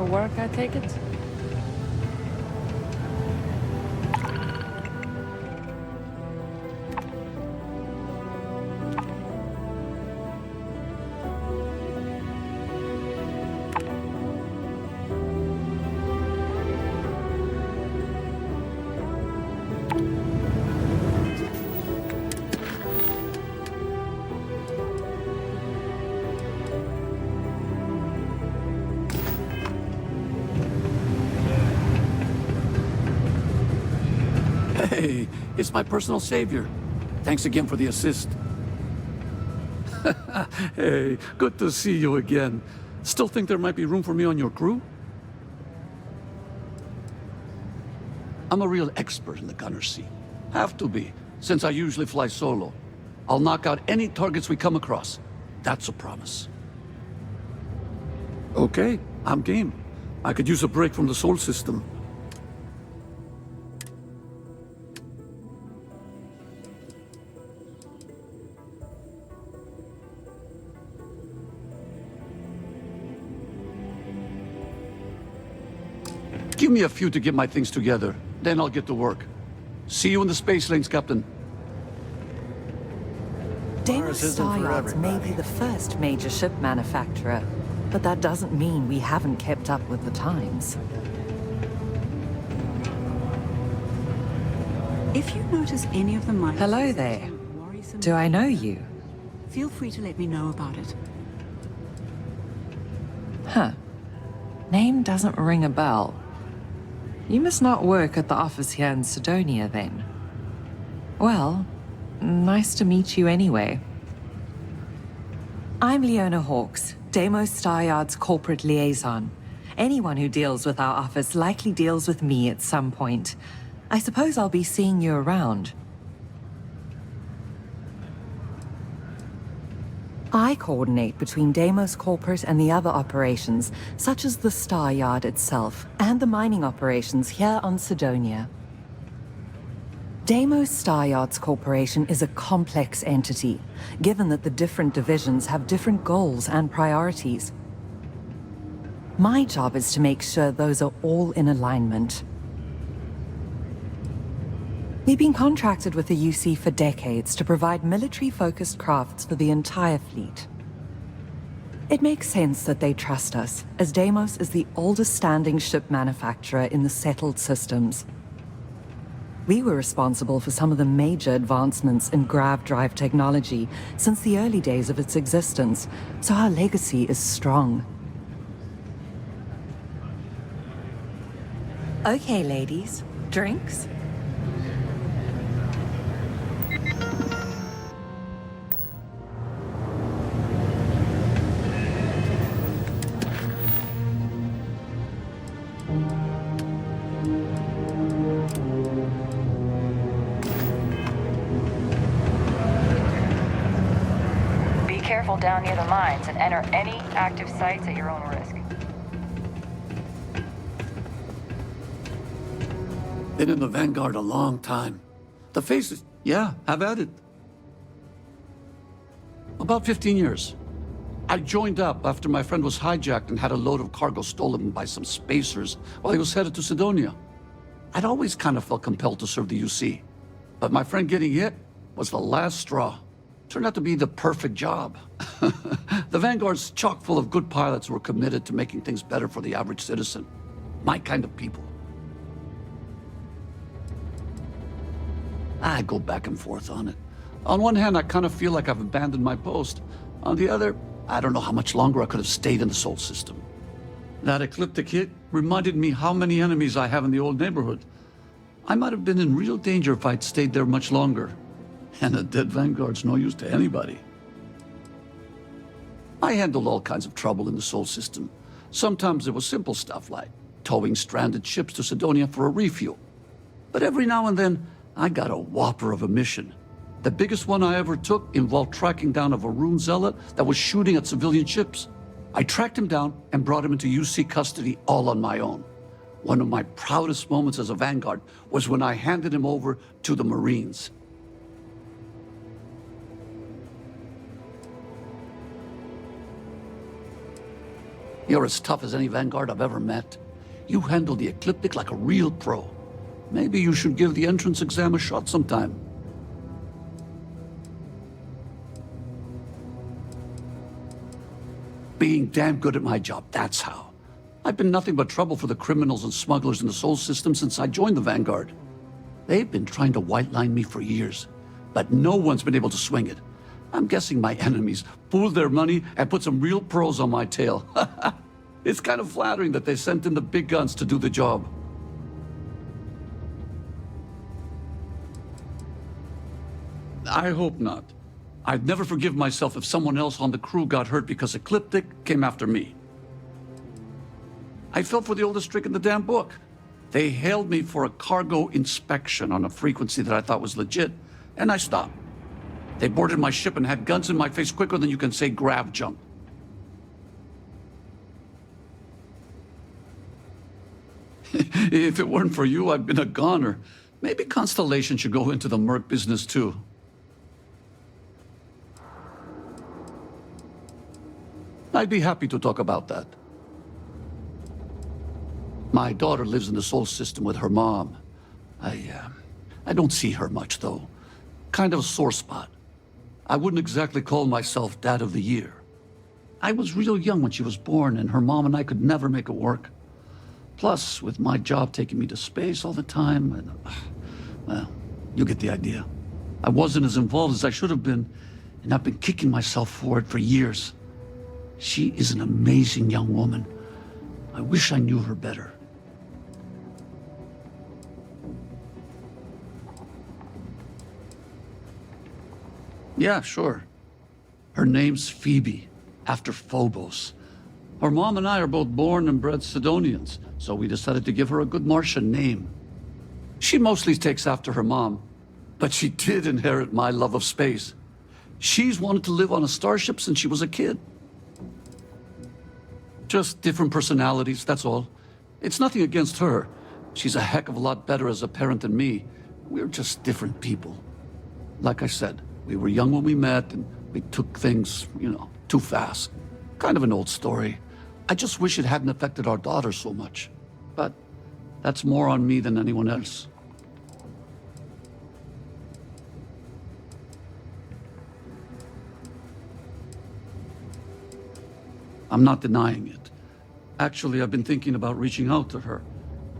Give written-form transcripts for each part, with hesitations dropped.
for work, I take it? Hey, it's my personal savior. Thanks again for the assist. Hey, good to see you again. Still think there might be room for me on your crew? I'm a real expert in the gunner's seat. Have to be, since I usually fly solo. I'll knock out any targets we come across. That's a promise. Okay, I'm game. I could use a break from the Sol system. Give me a few to get my things together, then I'll get to work. See you in the space lanes, Captain. Deimos Star Yards may be the first major ship manufacturer, but that doesn't mean we haven't kept up with the times. If you notice any of the mines... Hello there. Do I know you? Feel free to let me know about it. Huh. Name doesn't ring a bell. You must not work at the office here in Sidonia, then. Well, nice to meet you anyway. I'm Leona Hawks, Deimos Star Yard's corporate liaison. Anyone who deals with our office likely deals with me at some point. I suppose I'll be seeing you around. I coordinate between Deimos Corporate and the other operations, such as the Star Yard itself, and the mining operations here on Sidonia. Deimos Star Yards Corporation is a complex entity, given that the different divisions have different goals and priorities. My job is to make sure those are all in alignment. We've been contracted with the UC for decades to provide military-focused crafts for the entire fleet. It makes sense that they trust us, as Deimos is the oldest-standing ship manufacturer in the settled systems. We were responsible for some of the major advancements in grav drive technology since the early days of its existence, so our legacy is strong. Okay, ladies. Drinks? Careful down near the mines and enter any active sites at your own risk. Been in the Vanguard a long time. The faces, yeah, have at it. About 15 years. I joined up after my friend was hijacked and had a load of cargo stolen by some spacers while he was headed to Sidonia. I'd always kind of felt compelled to serve the UC, but my friend getting hit was the last straw. Turned out to be the perfect job. The Vanguard's chock full of good pilots who were committed to making things better for the average citizen. My kind of people. I go back and forth on it. On one hand, I kind of feel like I've abandoned my post. On the other, I don't know how much longer I could have stayed in the Sol system. That ecliptic hit reminded me how many enemies I have in the old neighborhood. I might have been in real danger if I'd stayed there much longer. And a dead Vanguard's no use to anybody. I handled all kinds of trouble in the Sol system. Sometimes it was simple stuff like towing stranded ships to Sidonia for a refuel. But every now and then, I got a whopper of a mission. The biggest one I ever took involved tracking down a Varun zealot that was shooting at civilian ships. I tracked him down and brought him into UC custody all on my own. One of my proudest moments as a Vanguard was when I handed him over to the Marines. You're as tough as any Vanguard I've ever met. You handle the ecliptic like a real pro. Maybe you should give the entrance exam a shot sometime. Being damn good at my job, that's how. I've been nothing but trouble for the criminals and smugglers in the Sol system since I joined the Vanguard. They've been trying to white-line me for years, but no one's been able to swing it. I'm guessing my enemies pooled their money and put some real pros on my tail. It's kind of flattering that they sent in the big guns to do the job. I hope not. I'd never forgive myself if someone else on the crew got hurt because Ecliptic came after me. I fell for the oldest trick in the damn book. They hailed me for a cargo inspection on a frequency that I thought was legit, and I stopped. They boarded my ship and had guns in my face quicker than you can say grav jump. If it weren't for you, I'd been a goner. Maybe Constellation should go into the merc business too. I'd be happy to talk about that. My daughter lives in the Sol system with her mom. I don't see her much, though. Kind of a sore spot. I wouldn't exactly call myself Dad of the Year. I was real young when she was born, and her mom and I could never make it work. Plus, with my job taking me to space all the time, and, well, you get the idea. I wasn't as involved as I should have been, and I've been kicking myself for it for years. She is an amazing young woman. I wish I knew her better. Yeah, sure. Her name's Phoebe, after Phobos. Her mom and I are both born and bred Sidonians, so we decided to give her a good Martian name. She mostly takes after her mom, but she did inherit my love of space. She's wanted to live on a starship since she was a kid. Just different personalities, that's all. It's nothing against her. She's a heck of a lot better as a parent than me. We're just different people. Like I said, we were young when we met, and we took things, too fast. Kind of an old story. I just wish it hadn't affected our daughter so much. But that's more on me than anyone else. I'm not denying it. Actually, I've been thinking about reaching out to her.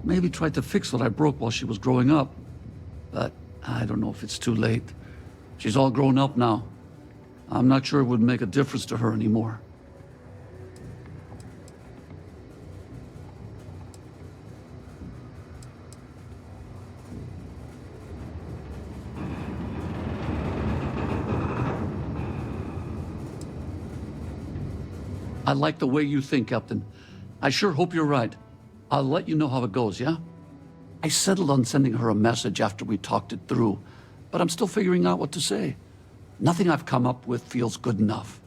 Maybe try to fix what I broke while she was growing up. But I don't know if it's too late. She's all grown up now. I'm not sure it would make a difference to her anymore. I like the way you think, Captain. I sure hope you're right. I'll let you know how it goes, yeah? I settled on sending her a message after we talked it through, but I'm still figuring out what to say. Nothing I've come up with feels good enough.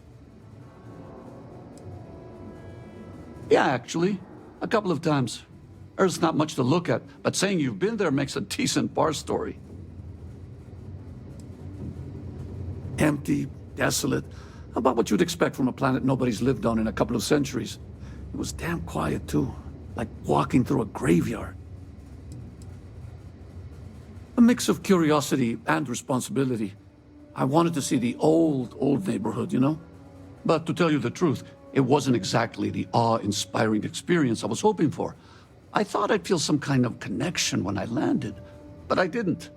Yeah, actually. A couple of times. Earth's not much to look at, but saying you've been there makes a decent bar story. Empty, desolate. About what you'd expect from a planet nobody's lived on in a couple of centuries. It was damn quiet, too. Like walking through a graveyard. A mix of curiosity and responsibility. I wanted to see the old neighborhood, But to tell you the truth, it wasn't exactly the awe-inspiring experience I was hoping for. I thought I'd feel some kind of connection when I landed, but I didn't.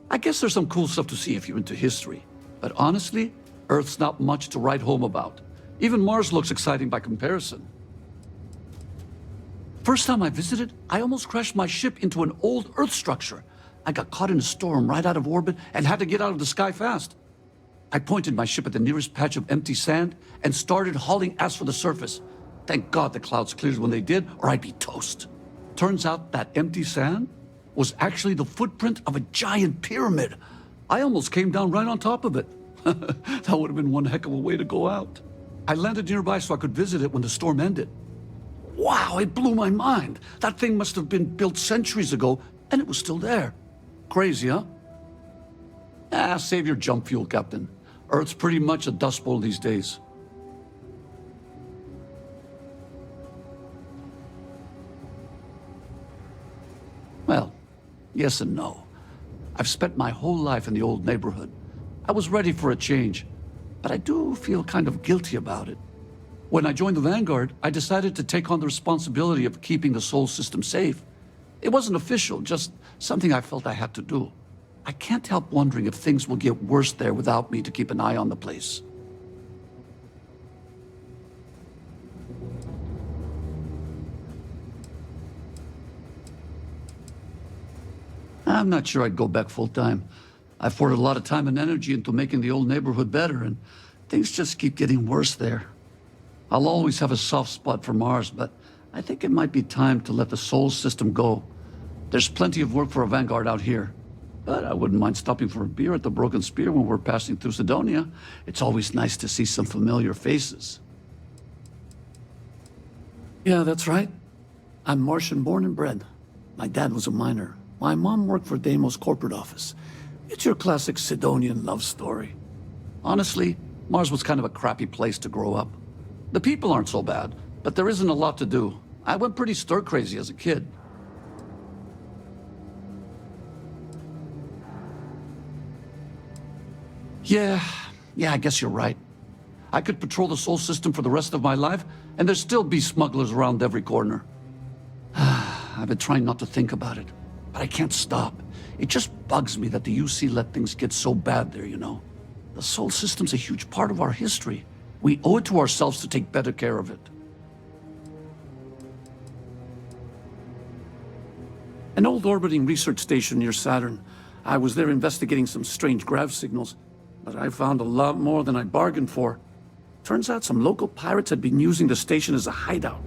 I guess there's some cool stuff to see if you're into history. But honestly, Earth's not much to write home about. Even Mars looks exciting by comparison. First time I visited, I almost crashed my ship into an old Earth structure. I got caught in a storm right out of orbit and had to get out of the sky fast. I pointed my ship at the nearest patch of empty sand and started hauling ass for the surface. Thank God the clouds cleared when they did, or I'd be toast. Turns out that empty sand was actually the footprint of a giant pyramid. I almost came down right on top of it. That would have been one heck of a way to go out. I landed nearby so I could visit it when the storm ended. Wow, it blew my mind. That thing must have been built centuries ago, and it was still there. Crazy, huh? Save your jump fuel, Captain. Earth's pretty much a dust bowl these days. yes and no. I've spent my whole life in the old neighborhood. I was ready for a change, but I do feel kind of guilty about it. When I joined the Vanguard, I decided to take on the responsibility of keeping the Sol system safe. It wasn't official, just something I felt I had to do. I can't help wondering if things will get worse there without me to keep an eye on the place. I'm not sure I'd go back full-time. I've poured a lot of time and energy into making the old neighborhood better, and things just keep getting worse there. I'll always have a soft spot for Mars, but I think it might be time to let the Sol system go. There's plenty of work for a Vanguard out here. But I wouldn't mind stopping for a beer at the Broken Spear when we're passing through Sidonia. It's always nice to see some familiar faces. Yeah, that's right. I'm Martian born and bred. My dad was a miner. My mom worked for Deimos' corporate office. It's your classic Sidonian love story. Honestly, Mars was kind of a crappy place to grow up. The people aren't so bad, but there isn't a lot to do. I went pretty stir-crazy as a kid. Yeah, I guess you're right. I could patrol the Sol system for the rest of my life, and there'd still be smugglers around every corner. I've been trying not to think about it, but I can't stop. It just bugs me that the UC let things get so bad there, you know. The Sol system's a huge part of our history. We owe it to ourselves to take better care of it. An old orbiting research station near Saturn. I was there investigating some strange grav signals, but I found a lot more than I bargained for. Turns out some local pirates had been using the station as a hideout.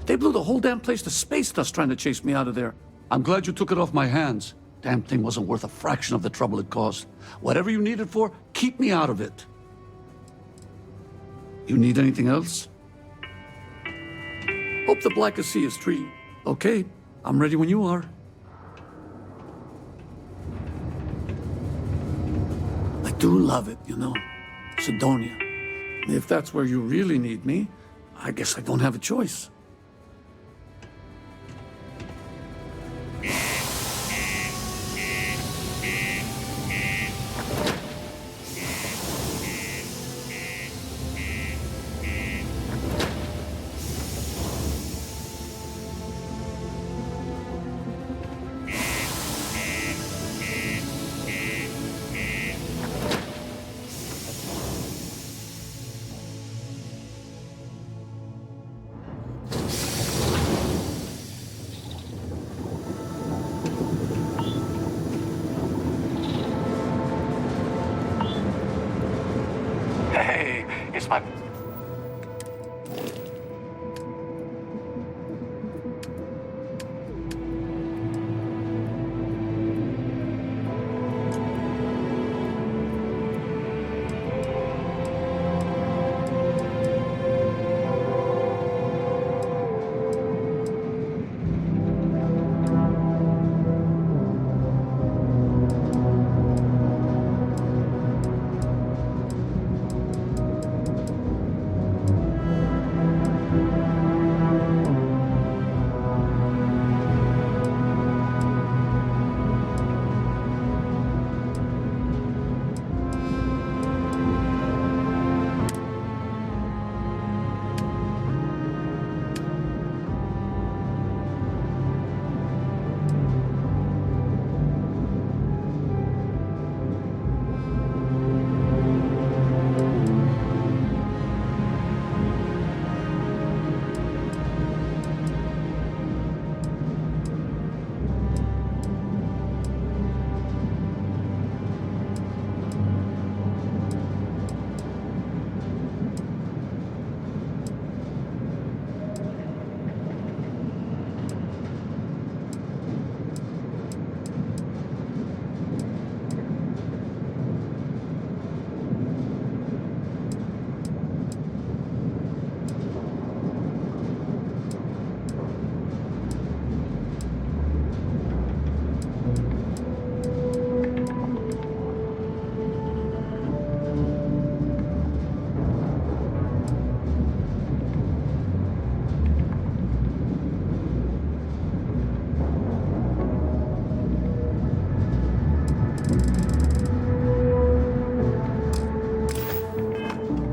They blew the whole damn place to space dust trying to chase me out of there. I'm glad you took it off my hands. Damn thing wasn't worth a fraction of the trouble it caused. Whatever you need it for, keep me out of it. You need anything else? Hope the Black Sea is treating. Okay, I'm ready when you are. I do love it, you know. Sidonia. If that's where you really need me, I guess I don't have a choice. Hey, it's my...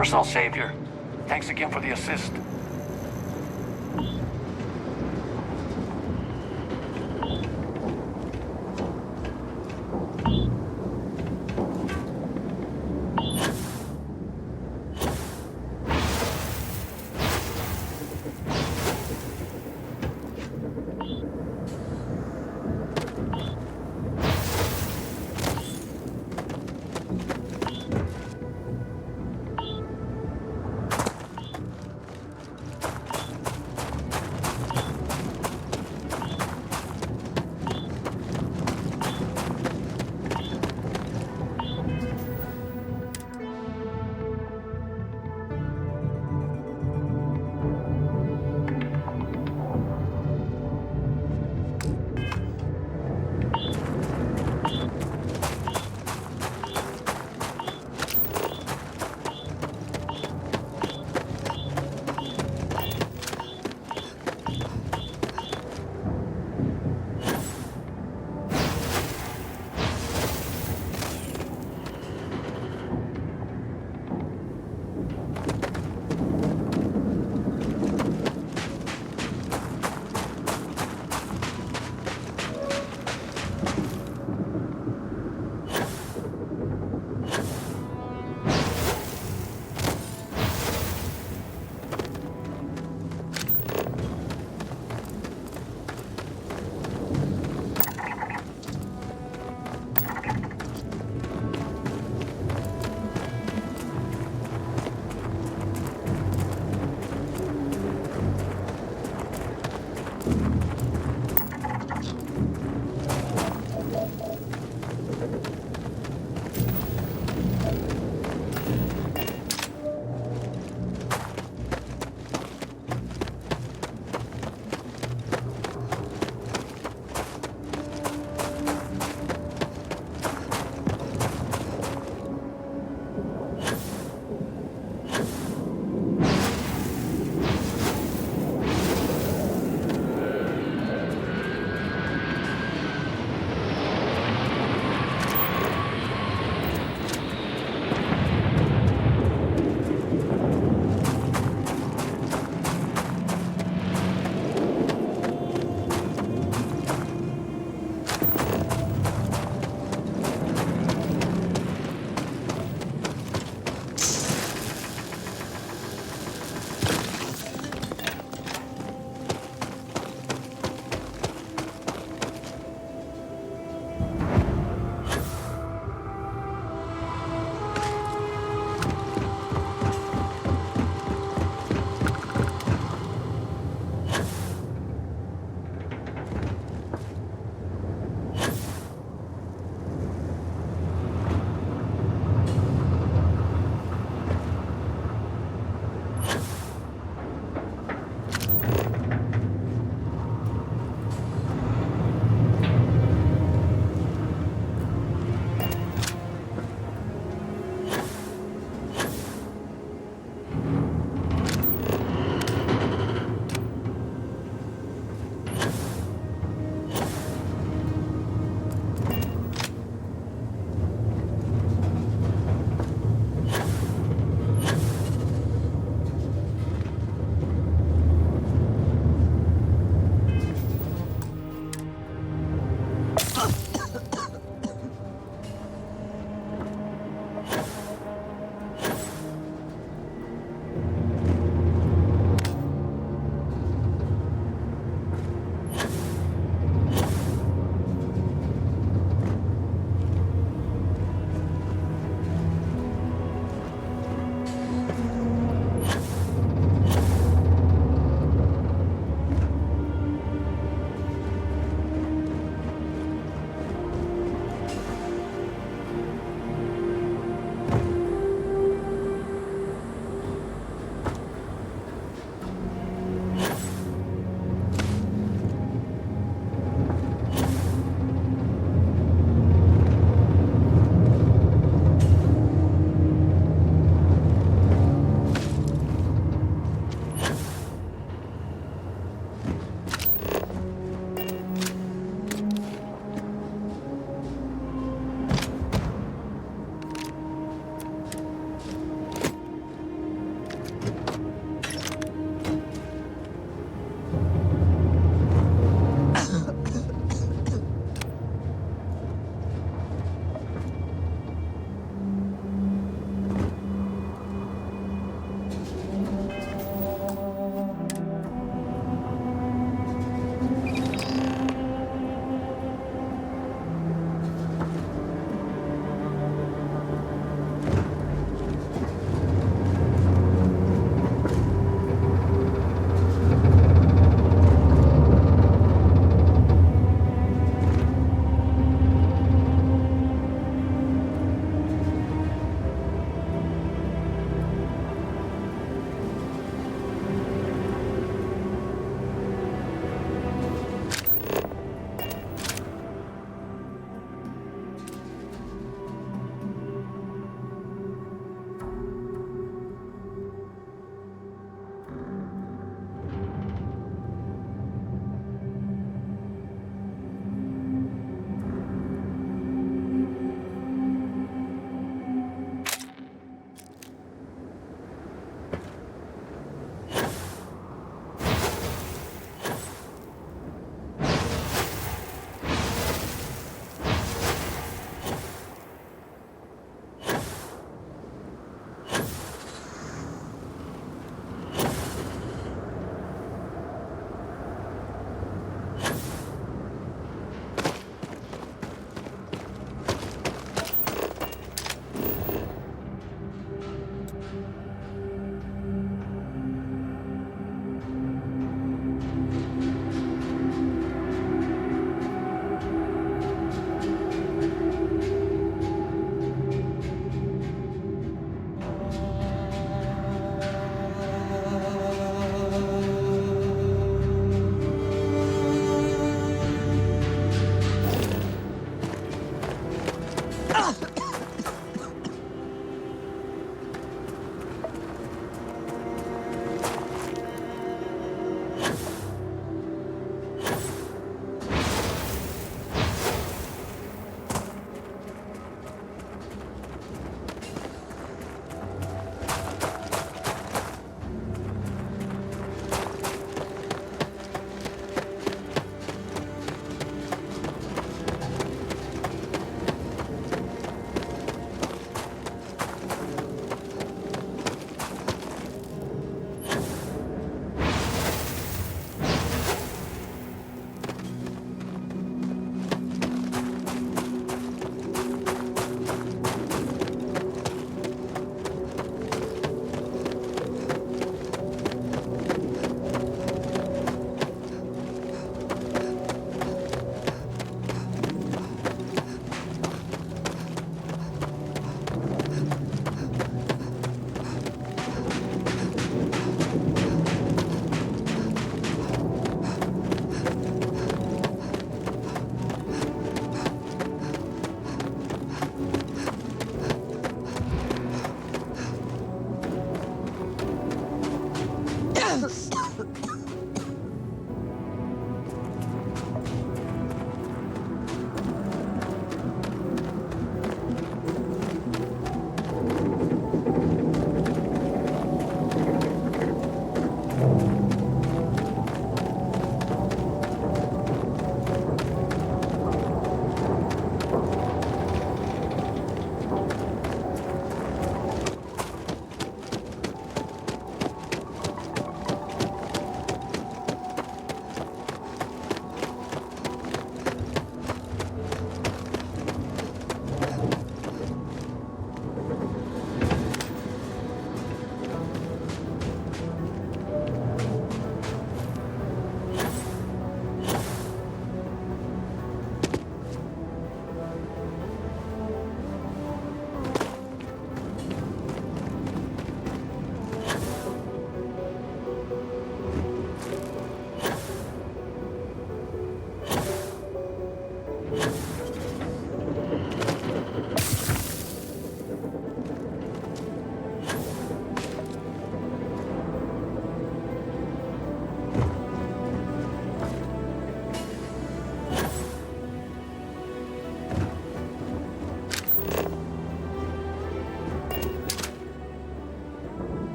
Personal savior. Thanks again for the assist.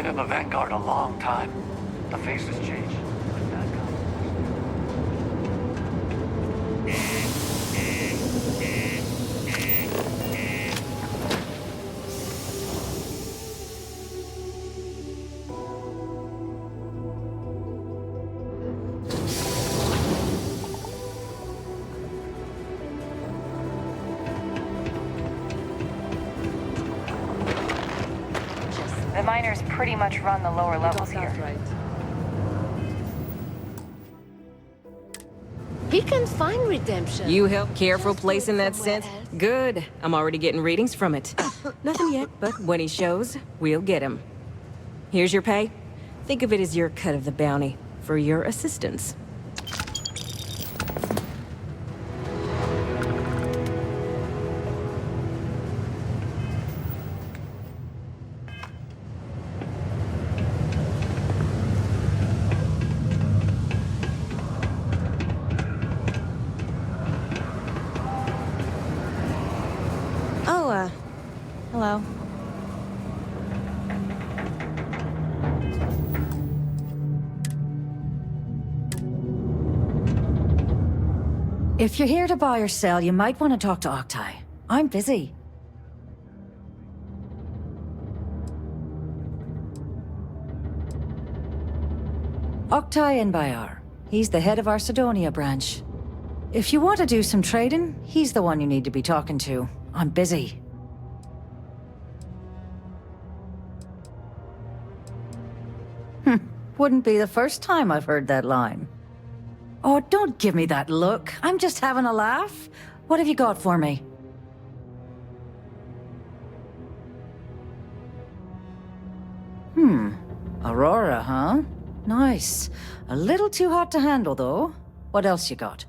been in the Vanguard a long time. The faces change. But that The miners pretty much run the lower levels here. He can find redemption. You help Careful placing that scent? Good. I'm already getting readings from it. Nothing yet, but when he shows, we'll get him. Here's your pay. Think of it as your cut of the bounty for your assistance. Hello. If you're here to buy or sell, you might want to talk to Octai. I'm busy. Octai Bayar. He's the head of our Sidonia branch. If you want to do some trading, he's the one you need to be talking to. I'm busy. Wouldn't be the first time I've heard that line. Oh, don't give me that look. I'm just having a laugh. What have you got for me? Aurora, huh? Nice. A little too hot to handle, though. What else you got?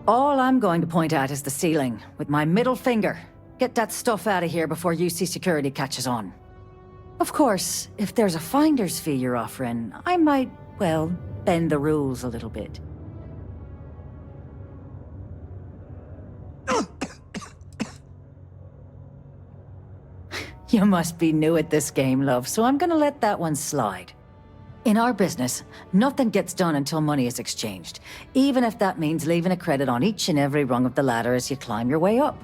All I'm going to point at is the ceiling, with my middle finger. Get that stuff out of here before UC security catches on. Of course, if there's a finder's fee you're offering, I might, well, bend the rules a little bit. You must be new at this game, love, so I'm gonna let that one slide. In our business, nothing gets done until money is exchanged, even if that means leaving a credit on each and every rung of the ladder as you climb your way up.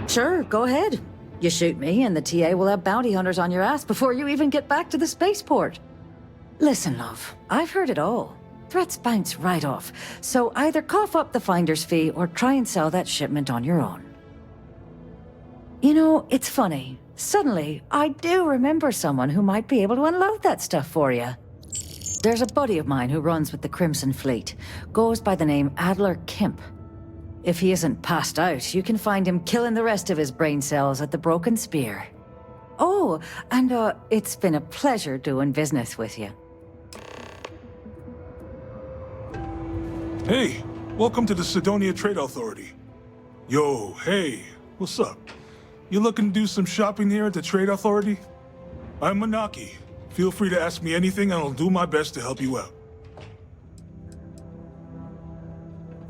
Sure, go ahead. You shoot me, and the TA will have bounty hunters on your ass before you even get back to the spaceport. Listen, love, I've heard it all. Threats bounce right off, so either cough up the finder's fee or try and sell that shipment on your own. You know, it's funny. Suddenly, I do remember someone who might be able to unload that stuff for you. There's a buddy of mine who runs with the Crimson Fleet. Goes by the name Adler Kemp. If he isn't passed out, you can find him killing the rest of his brain cells at the Broken Spear. Oh, and it's been a pleasure doing business with you. Hey, welcome to the Sidonia Trade Authority. Yo, hey, what's up? You looking to do some shopping here at the Trade Authority? I'm Manaki. Feel free to ask me anything and I'll do my best to help you out.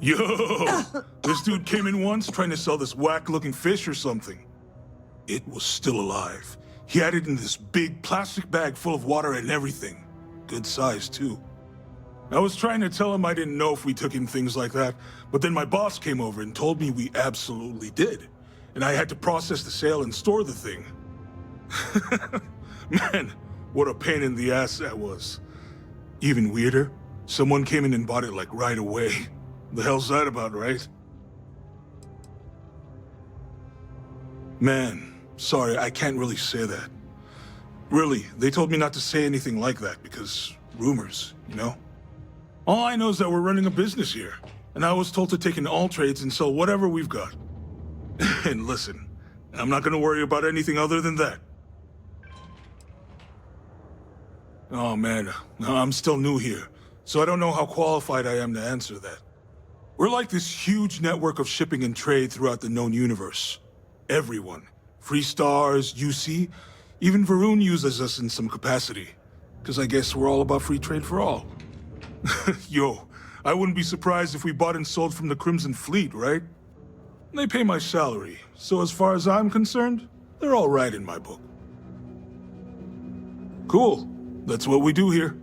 Yo! This dude came in once trying to sell this whack-looking fish or something. It was still alive. He had it in this big plastic bag full of water and everything. Good size, too. I was trying to tell him I didn't know if we took in things like that, but then my boss came over and told me we absolutely did. And I had to process the sale and store the thing. Man, what a pain in the ass that was. Even weirder, someone came in and bought it like right away. The hell's that about, right? Man, sorry, I can't really say that. Really, they told me not to say anything like that because rumors, you know? All I know is that we're running a business here, and I was told to take in all trades and sell whatever we've got. And listen, I'm not gonna worry about anything other than that. Oh man, I'm still new here, so I don't know how qualified I am to answer that. We're like this huge network of shipping and trade throughout the known universe. Everyone, Free Stars, UC, even Varun uses us in some capacity. Because I guess we're all about free trade for all. Yo, I wouldn't be surprised if we bought and sold from the Crimson Fleet, right? They pay my salary, so as far as I'm concerned, they're all right in my book. Cool. That's what we do here.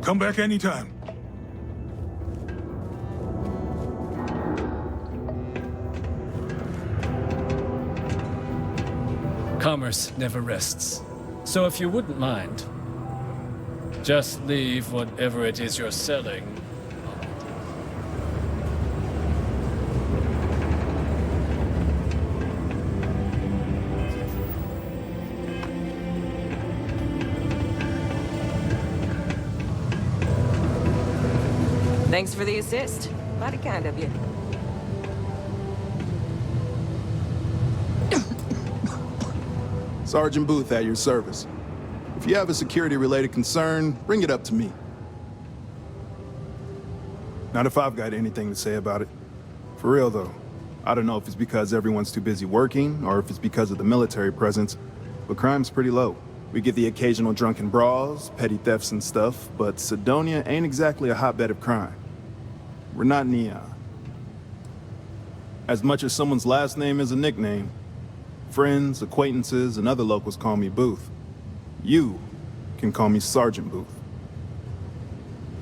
Come back anytime. Commerce never rests. So if you wouldn't mind, just leave whatever it is you're selling. Thanks for the assist. Mighty kind of you. Sergeant Booth at your service. If you have a security-related concern, bring it up to me. Not if I've got anything to say about it. For real, though. I don't know if it's because everyone's too busy working, or if it's because of the military presence, but crime's pretty low. We get the occasional drunken brawls, petty thefts and stuff, but Cydonia ain't exactly a hotbed of crime. We're not Neon. As much as someone's last name is a nickname, friends, acquaintances, and other locals call me Booth. You can call me Sergeant Booth.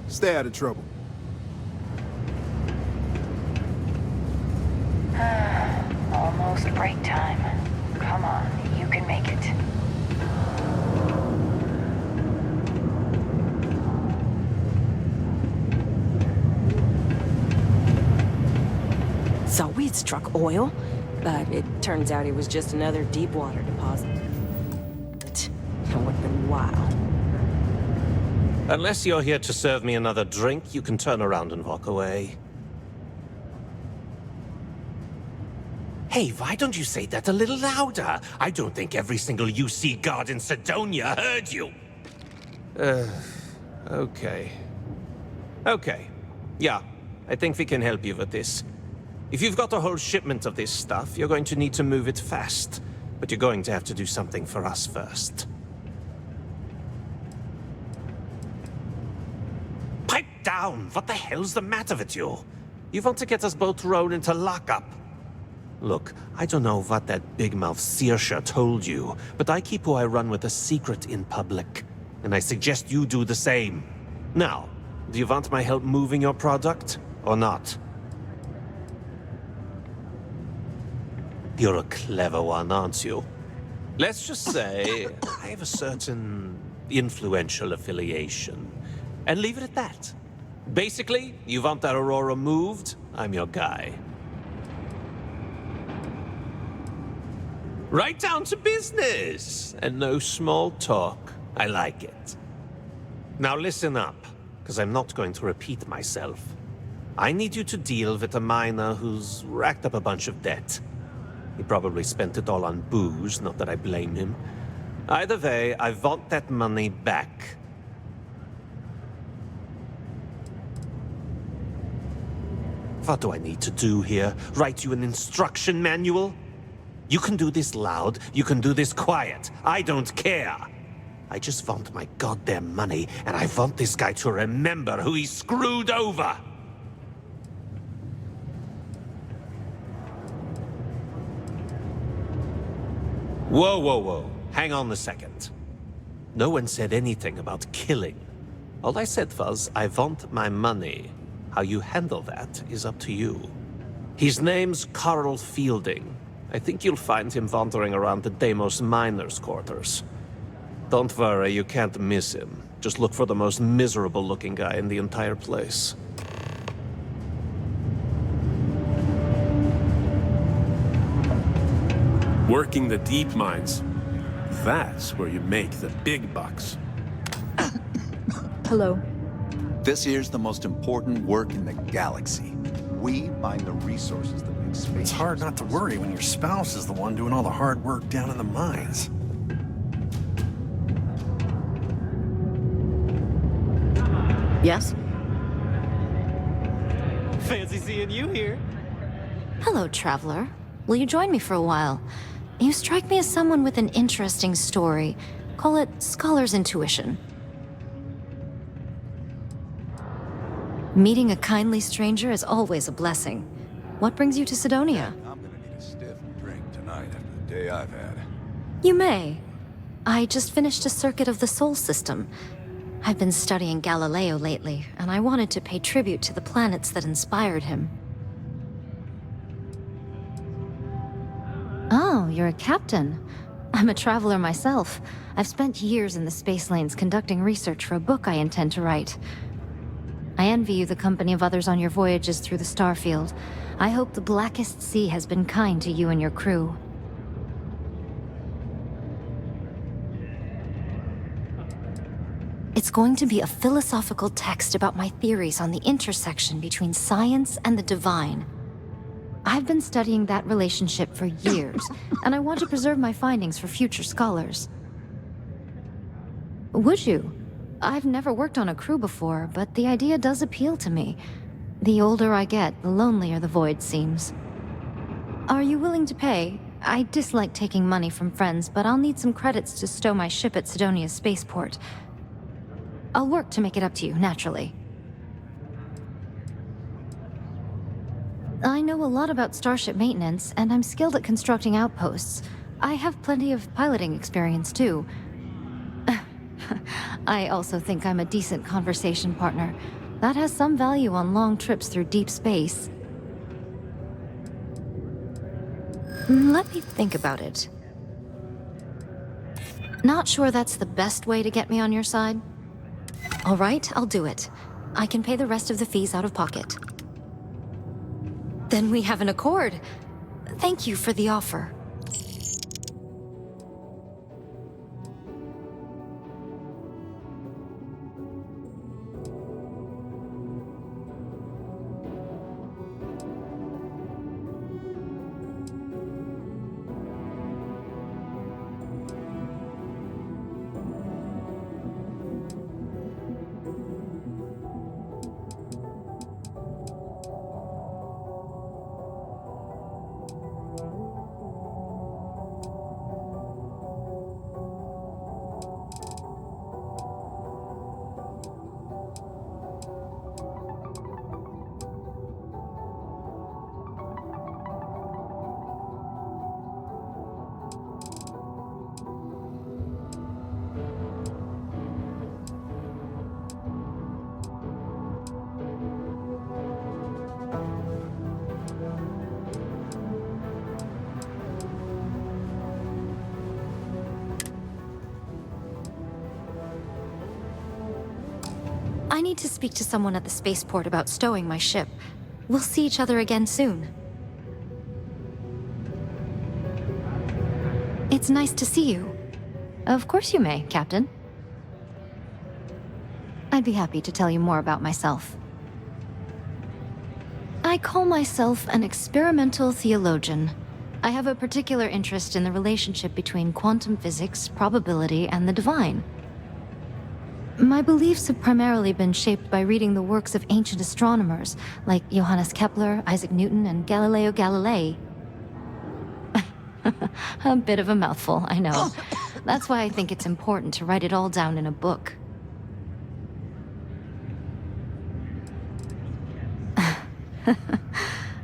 Stay out of trouble. Almost break time. Come on, you can make it. So we'd struck oil, but it turns out it was just another deep water deposit. It would have been wild. Unless you're here to serve me another drink, you can turn around and walk away. Hey, why don't you say that a little louder? I don't think every single UC guard in Cydonia heard you. Okay. Okay. Yeah, I think we can help you with this. If you've got a whole shipment of this stuff, you're going to need to move it fast. But you're going to have to do something for us first. down. What the hell's the matter with you? You want to get us both thrown into lockup? Look, I don't know what that big-mouth Saoirse told you, but I keep who I run with a secret in public. And I suggest you do the same. Now, do you want my help moving your product, or not? You're a clever one, aren't you? Let's just say I have a certain influential affiliation. And leave it at that. Basically, you want that Aurora moved, I'm your guy. Right down to business, and no small talk. I like it. Now listen up, because I'm not going to repeat myself. I need you to deal with a miner who's racked up a bunch of debt. He probably spent it all on booze, not that I blame him. Either way, I want that money back. What do I need to do here? Write you an instruction manual? You can do this loud, you can do this quiet. I don't care. I just want my goddamn money, and I want this guy to remember who he screwed over. Whoa, whoa, whoa. Hang on a second. No one said anything about killing. All I said was, I want my money. How you handle that is up to you. His name's Carl Fielding. I think you'll find him wandering around the Deimos miners' quarters. Don't worry, you can't miss him. Just look for the most miserable-looking guy in the entire place. Working the deep mines. That's where you make the big bucks. Hello. This here's the most important work in the galaxy. We mine the resources that make space. It's hard not to worry when your spouse is the one doing all the hard work down in the mines. Yes? Fancy seeing you here. Hello, traveler. Will you join me for a while? You strike me as someone with an interesting story. Call it scholar's intuition. Meeting a kindly stranger is always a blessing. What brings you to Sidonia? I'm gonna need a stiff drink tonight after the day I've had. You may. I just finished a circuit of the Sol system. I've been studying Galileo lately, and I wanted to pay tribute to the planets that inspired him. Oh, you're a captain. I'm a traveler myself. I've spent years in the space lanes conducting research for a book I intend to write. I envy you the company of others on your voyages through the Starfield. I hope the Blackest Sea has been kind to you and your crew. It's going to be a philosophical text about my theories on the intersection between science and the divine. I've been studying that relationship for years, and I want to preserve my findings for future scholars. Would you? I've never worked on a crew before, but the idea does appeal to me. The older I get, the lonelier the void seems. Are you willing to pay? I dislike taking money from friends, but I'll need some credits to stow my ship at Sidonia's spaceport. I'll work to make it up to you, naturally. I know a lot about starship maintenance, and I'm skilled at constructing outposts. I have plenty of piloting experience, too. I also think I'm a decent conversation partner. That has some value on long trips through deep space. Let me think about it. Not sure that's the best way to get me on your side. All right, I'll do it. I can pay the rest of the fees out of pocket. Then we have an accord. Thank you for the offer. I need to speak to someone at the spaceport about stowing my ship. We'll see each other again soon. It's nice to see you. Of course you may, Captain. I'd be happy to tell you more about myself. I call myself an experimental theologian. I have a particular interest in the relationship between quantum physics, probability, and the divine. My beliefs have primarily been shaped by reading the works of ancient astronomers, like Johannes Kepler, Isaac Newton, and Galileo Galilei. A bit of a mouthful, I know. That's why I think it's important to write it all down in a book.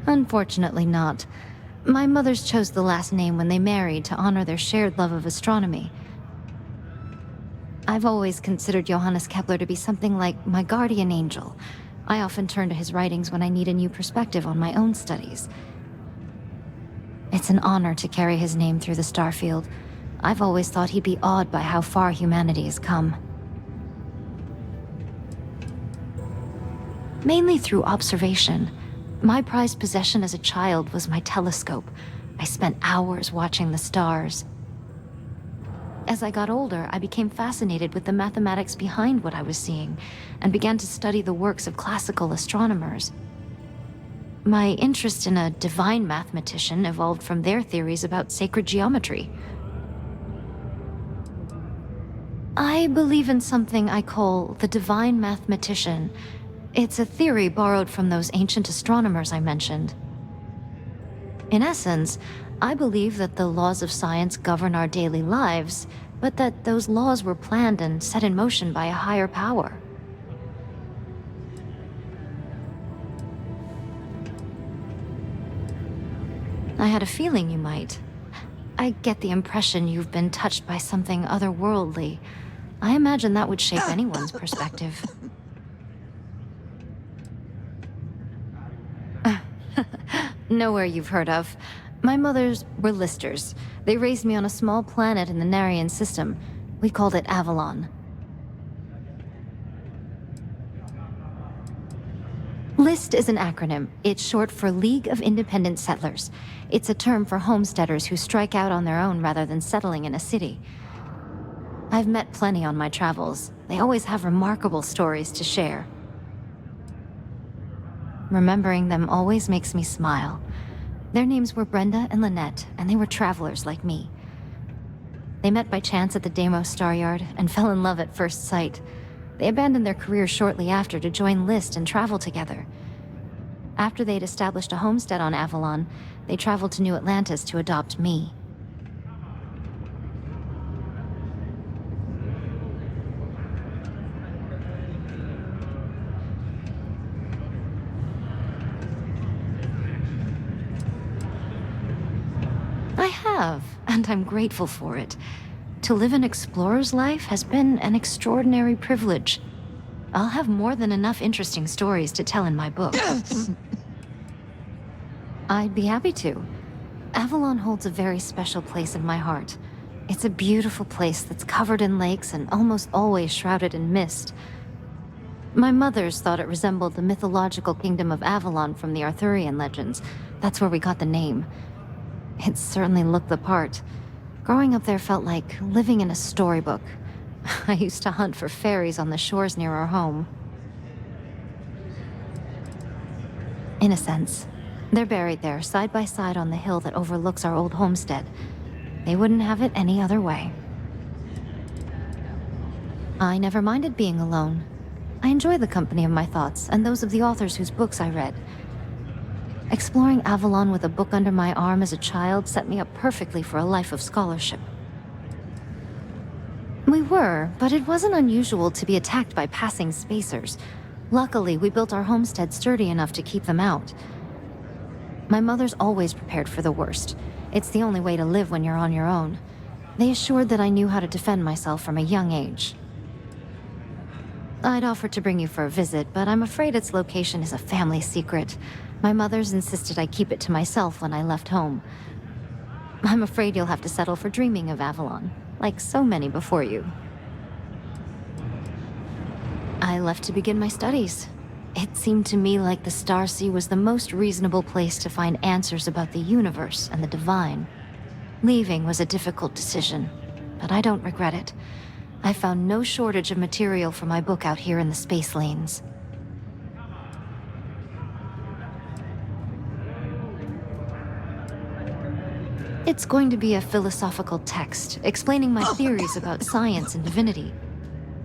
Unfortunately not. My mothers chose the last name when they married to honor their shared love of astronomy. I've always considered Johannes Kepler to be something like my guardian angel. I often turn to his writings when I need a new perspective on my own studies. It's an honor to carry his name through the Starfield. I've always thought he'd be awed by how far humanity has come. Mainly through observation. My prized possession as a child was my telescope. I spent hours watching the stars. As I got older, I became fascinated with the mathematics behind what I was seeing, and began to study the works of classical astronomers. My interest in a divine mathematician evolved from their theories about sacred geometry. I believe in something I call the divine mathematician. It's a theory borrowed from those ancient astronomers I mentioned. In essence, I believe that the laws of science govern our daily lives, but that those laws were planned and set in motion by a higher power. I had a feeling you might. I get the impression you've been touched by something otherworldly. I imagine that would shape anyone's perspective. Nowhere you've heard of. My mothers were listers. They raised me on a small planet in the Narian system. We called it Avalon. LIST is an acronym. It's short for League of Independent Settlers. It's a term for homesteaders who strike out on their own rather than settling in a city. I've met plenty on my travels. They always have remarkable stories to share. Remembering them always makes me smile. Their names were Brenda and Lynette, and they were travelers like me. They met by chance at the Deimos Star Yard and fell in love at first sight. They abandoned their careers shortly after to join LIST and travel together. After they'd established a homestead on Avalon, they traveled to New Atlantis to adopt me. And I'm grateful for it. To live an explorer's life has been an extraordinary privilege. I'll have more than enough interesting stories to tell in my book. I'd be happy to. Avalon holds a very special place in my heart. It's a beautiful place that's covered in lakes and almost always shrouded in mist. My mothers thought it resembled the mythological kingdom of Avalon from the Arthurian legends. That's where we got the name. It certainly looked the part. Growing up there felt like living in a storybook. I used to hunt for fairies on the shores near our home. In a sense, they're buried there, side by side on the hill that overlooks our old homestead. They wouldn't have it any other way. I never minded being alone. I enjoy the company of my thoughts and those of the authors whose books I read. Exploring Avalon with a book under my arm as a child set me up perfectly for a life of scholarship. We were, but it wasn't unusual to be attacked by passing spacers. Luckily, we built our homestead sturdy enough to keep them out. My mother's always prepared for the worst. It's the only way to live when you're on your own. They assured that I knew how to defend myself from a young age. I'd offered to bring you for a visit, but I'm afraid its location is a family secret. My mother's insisted I keep it to myself when I left home. I'm afraid you'll have to settle for dreaming of Avalon, like so many before you. I left to begin my studies. It seemed to me like the Starsea was the most reasonable place to find answers about the universe and the divine. Leaving was a difficult decision, but I don't regret it. I found no shortage of material for my book out here in the space lanes. It's going to be a philosophical text, explaining my theories about science and divinity.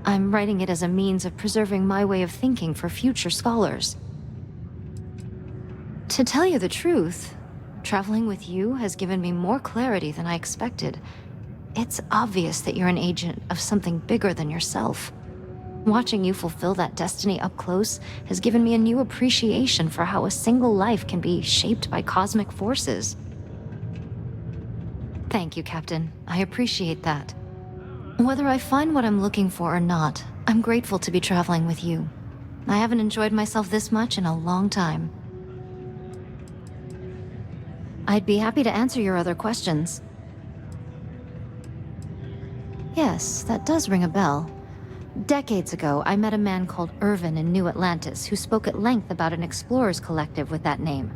I'm writing it as a means of preserving my way of thinking for future scholars. To tell you the truth, traveling with you has given me more clarity than I expected. It's obvious that you're an agent of something bigger than yourself. Watching you fulfill that destiny up close has given me a new appreciation for how a single life can be shaped by cosmic forces. Thank you, Captain. I appreciate that. Whether I find what I'm looking for or not, I'm grateful to be traveling with you. I haven't enjoyed myself this much in a long time. I'd be happy to answer your other questions. Yes, that does ring a bell. Decades ago, I met a man called Irvin in New Atlantis who spoke at length about an explorers collective with that name.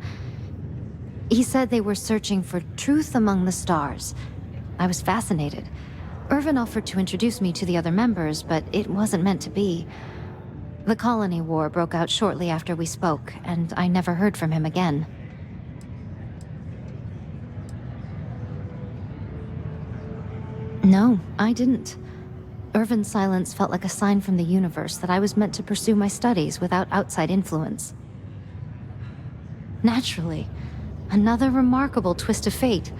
He said they were searching for truth among the stars. I was fascinated. Irvin offered to introduce me to the other members, but it wasn't meant to be. The Colony War broke out shortly after we spoke, and I never heard from him again. No, I didn't. Irvin's silence felt like a sign from the universe that I was meant to pursue my studies without outside influence. Naturally, another remarkable twist of fate.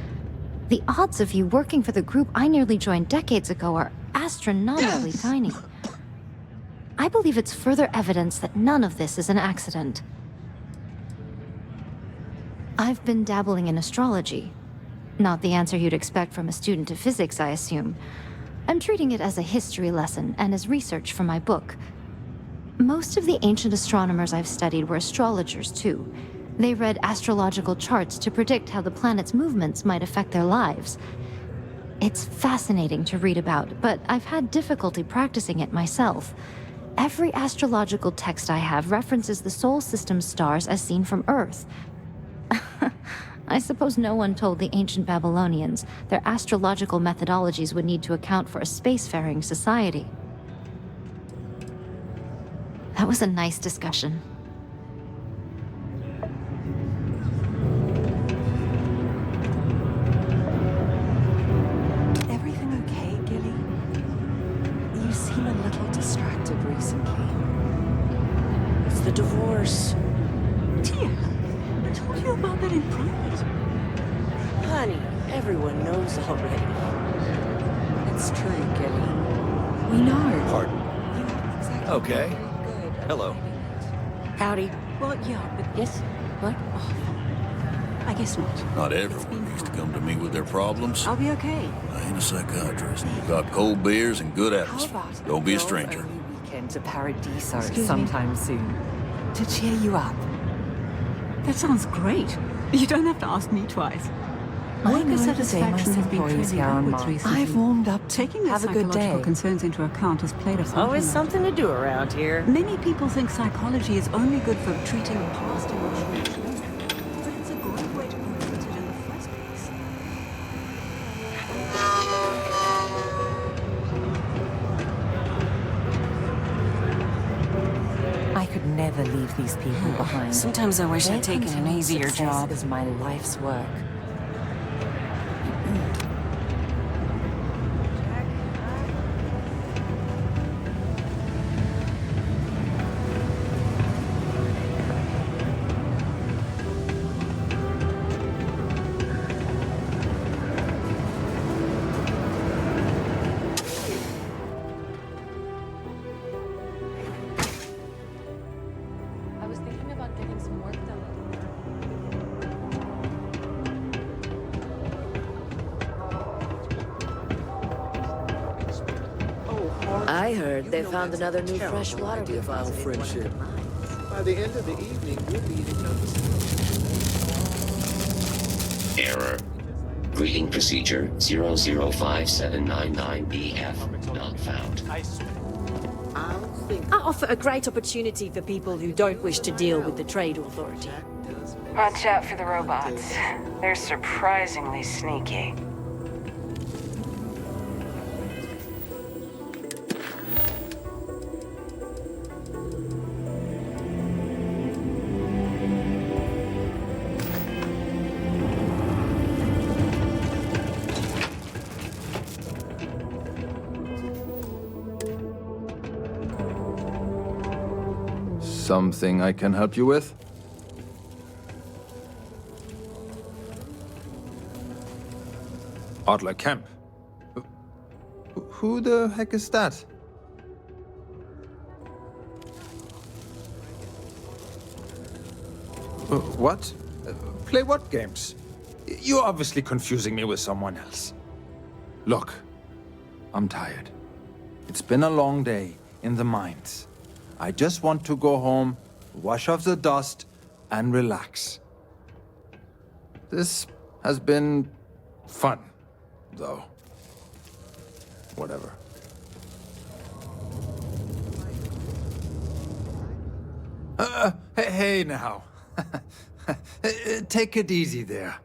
The odds of you working for the group I nearly joined decades ago are astronomically tiny. I believe it's further evidence that none of this is an accident. I've been dabbling in astrology. Not the answer you'd expect from a student of physics, I assume. I'm treating it as a history lesson and as research for my book. Most of the ancient astronomers I've studied were astrologers, too. They read astrological charts to predict how the planet's movements might affect their lives. It's fascinating to read about, but I've had difficulty practicing it myself. Every astrological text I have references the solar system's stars as seen from Earth. I suppose no one told the ancient Babylonians their astrological methodologies would need to account for a spacefaring society. That was a nice discussion. Everything okay, Gilly? You seem a little distracted recently. It's the divorce. Tia, I told you about that in private. Honey, everyone knows already. It's true, Gilly. We know. Pardon? Okay. Hello. Howdy. Well, yeah, but... Yes? What? Oh, I guess not. Not everyone needs to come to me with their problems. I'll be okay. I ain't a psychiatrist. We've got cold beers and good atmosphere. Don't be a stranger. Weekend to Paradiso Excuse me? sometime soon. To cheer you up. That sounds great. You don't have to ask me twice. I Worker know the satisfaction Deimos has been employees trending here on upwards Mars. recently. I've warmed up. Taking their Have a good psychological day. concerns into account has played a part Always in that. something to do around here. Many people think psychology is only good for treating past emotional trauma, but it's a great way to confront it in the first place. I could never leave these people behind. Sometimes I wish Their I'd taken an continued easier success job. is my life's work. I was thinking about getting some work done. I heard they found another new freshwater deposit in one of the mines. By the end of the evening, we'll be eating Error. Greeting procedure 005799BF not found. I offer a great opportunity for people who don't wish to deal with the Trade Authority. Watch out for the robots. They're surprisingly sneaky. Something I can help you with? Adler Camp. Who the heck is that? What? Play what games? You're obviously confusing me with someone else. Look, I'm tired. It's been a long day in the mines. I just want to go home, wash off the dust, and relax. This has been fun, though. Whatever. Hey now. Take it easy there.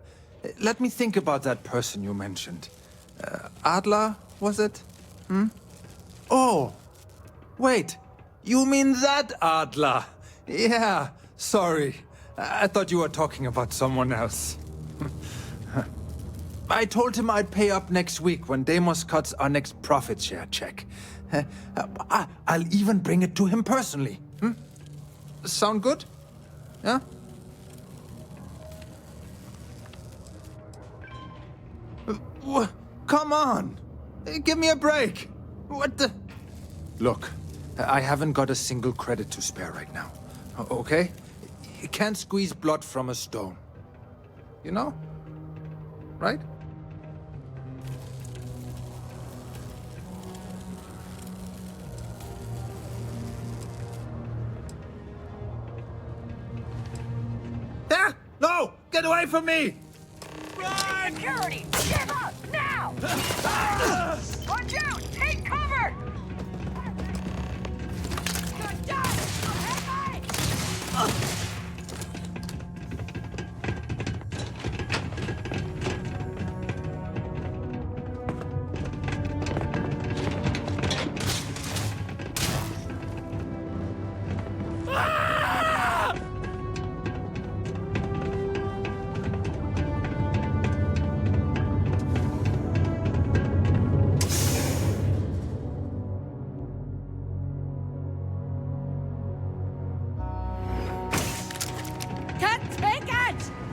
Let me think about that person you mentioned. Adler, was it? Oh, wait. You mean that Adler? Yeah, sorry. I thought you were talking about someone else. I told him I'd pay up next week when Deimos cuts our next profit share check. I'll even bring it to him personally. Sound good? Yeah? Come on! Give me a break! What the... Look, I haven't got a single credit to spare right now. Okay? You can't squeeze blood from a stone. You know? Right? Ah! No! Get away from me! Run! Security! Give up! Now! Watch out! Take cover! Good done! Hey!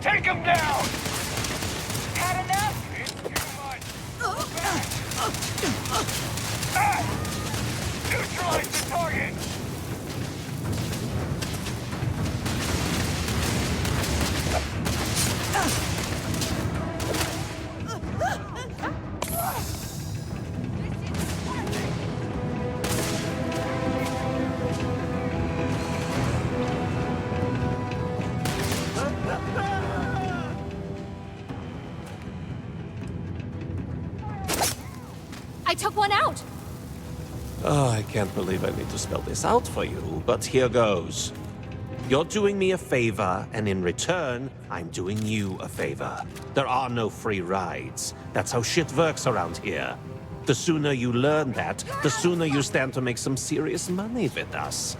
Take him down! Had enough? Neutralize the target! I took one out! Oh, I can't believe I need to spell this out for you, but here goes. You're doing me a favor, and in return, I'm doing you a favor. There are no free rides. That's how shit works around here. The sooner you learn that, the sooner you stand to make some serious money with us.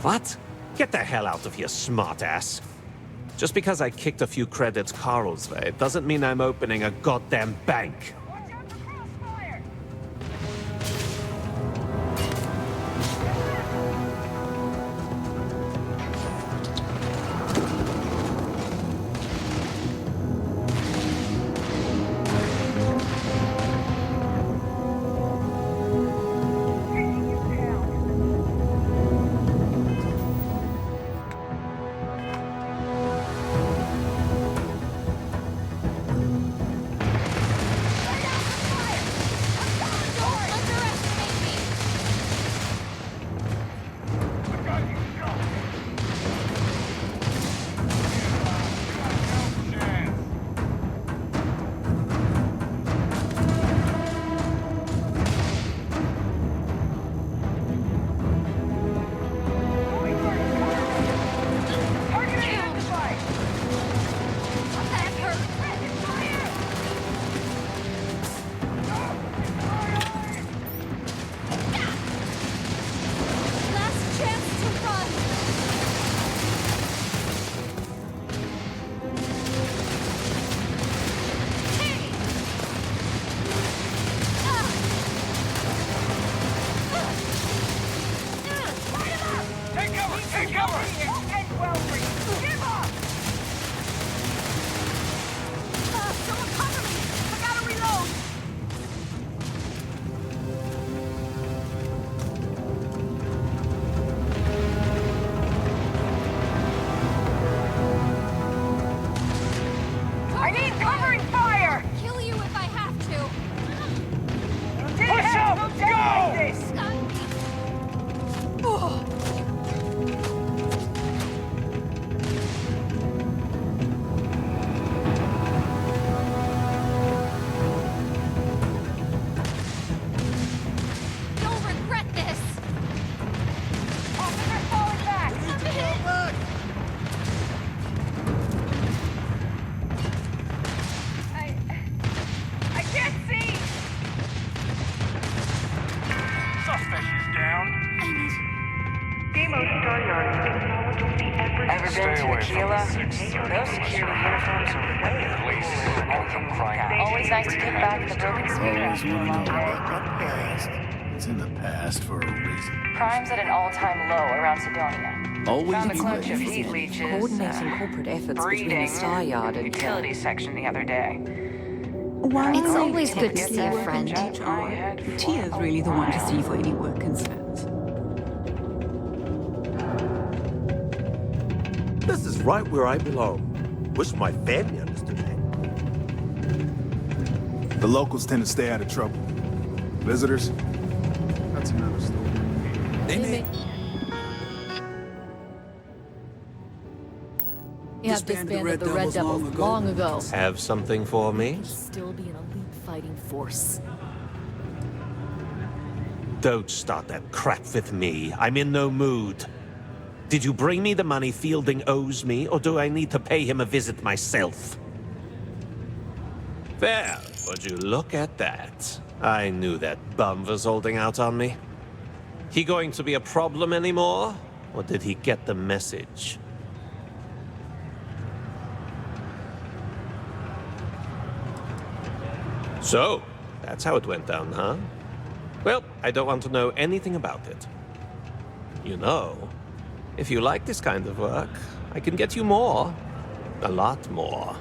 What? Get the hell out of here, smartass. Just because I kicked a few credits Carl's way doesn't mean I'm opening a goddamn bank. Ever been to Aquila? Those security uniforms are way cooler than anything like that. Always nice to kick back at the broken speeder after a long day. It's in the past for a reason. Crime's at an all-time low around Sidonia. Always Found a be clutch ready of for heat anything. leeches, Coordinating corporate efforts between the breeding, Star Yard and utility section the other day. It's always good to see a friend. Tia's really the one to see for any work concerns. This is right where I belong. Wish my family understood that. The locals tend to stay out of trouble. Visitors? That's another story. You have disbanded the Red Devils long ago. Have something for me? Still be an elite fighting force. Don't start that crap with me. I'm in no mood. Did you bring me the money Fielding owes me, or do I need to pay him a visit myself? Well, would you look at that? I knew that bum was holding out on me. He going to be a problem anymore? Or did he get the message? So, that's how it went down, huh? Well, I don't want to know anything about it. You know, if you like this kind of work, I can get you more. A lot more.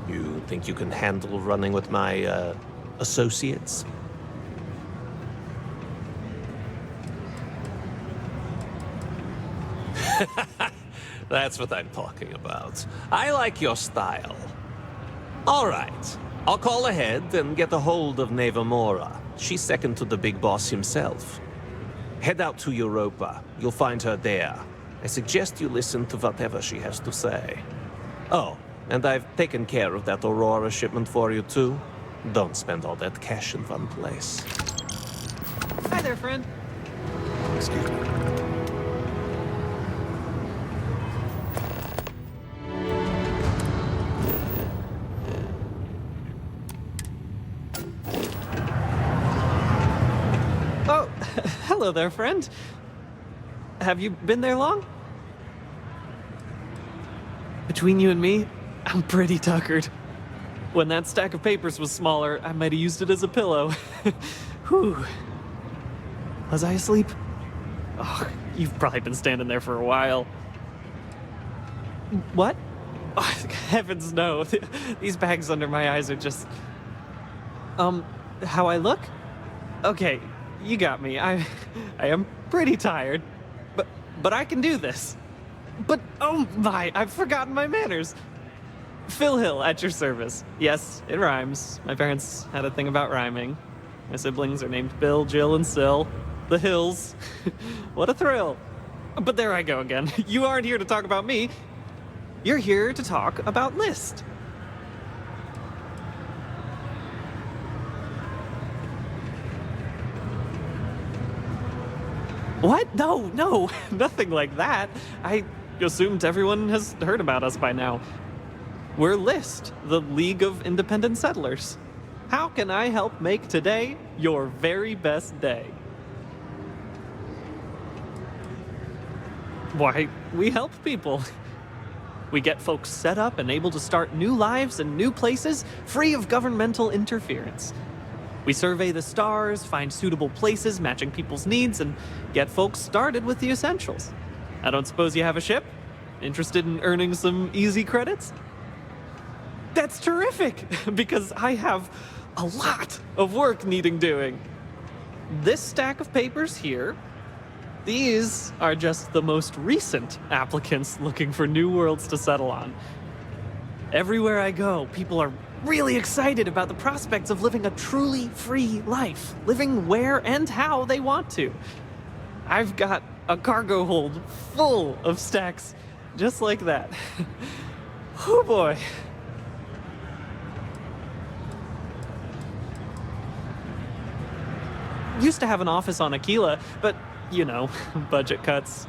You think you can handle running with my, associates? That's what I'm talking about. I like your style. All right. I'll call ahead and get a hold of Nevamora. She's second to the big boss himself. Head out to Europa. You'll find her there. I suggest you listen to whatever she has to say. Oh, and I've taken care of that Aurora shipment for you too. Don't spend all that cash in one place. Hi there, friend. Excuse me. Oh, hello there, friend. Have you been there long? Between you and me, I'm pretty tuckered. When that stack of papers was smaller, I might have used it as a pillow. Whew. Was I asleep? Oh, you've probably been standing there for a while. What? Oh, heavens no. These bags under my eyes are just... how I look? Okay, you got me. I am pretty tired. But I can do this. But, oh my, I've forgotten my manners. Phil Hill, at your service. Yes, it rhymes. My parents had a thing about rhyming. My siblings are named Bill, Jill, and Sil. The Hills. What a thrill. But there I go again. You aren't here to talk about me. You're here to talk about List. What? No, nothing like that. I assumed everyone has heard about us by now. We're List, the League of Independent Settlers. How can I help make today your very best day? Why, we help people. We get folks set up and able to start new lives in new places, free of governmental interference. We survey the stars, find suitable places matching people's needs, and get folks started with the essentials. I don't suppose you have a ship? Interested in earning some easy credits? That's terrific, because I have a lot of work needing doing. This stack of papers here, these are just the most recent applicants looking for new worlds to settle on. Everywhere I go, people are really excited about the prospects of living a truly free life, living where and how they want to. I've got a cargo hold full of stacks just like that. Oh boy. Used to have an office on Aquila, but, you know, budget cuts.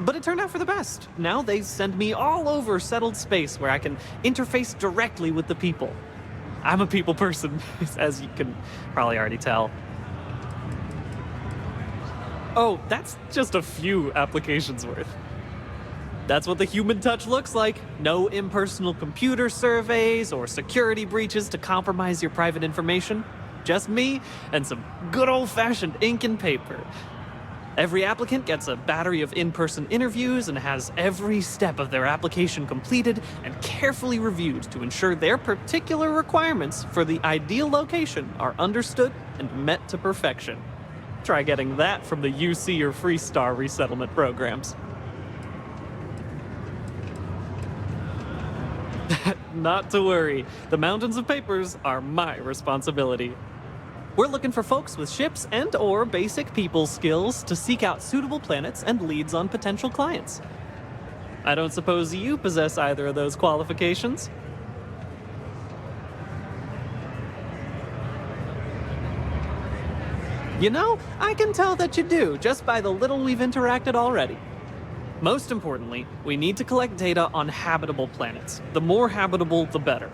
But it turned out for the best. Now they send me all over settled space where I can interface directly with the people. I'm a people person, as you can probably already tell. Oh, that's just a few applications worth. That's what the human touch looks like. No impersonal computer surveys or security breaches to compromise your private information. Just me and some good old-fashioned ink and paper. Every applicant gets a battery of in-person interviews and has every step of their application completed and carefully reviewed to ensure their particular requirements for the ideal location are understood and met to perfection. Try getting that from the UC or Freestar resettlement programs. Not to worry, the mountains of papers are my responsibility. We're looking for folks with ships and/or basic people skills to seek out suitable planets and leads on potential clients. I don't suppose you possess either of those qualifications? You know, I can tell that you do just by the little we've interacted already. Most importantly, we need to collect data on habitable planets. The more habitable, the better.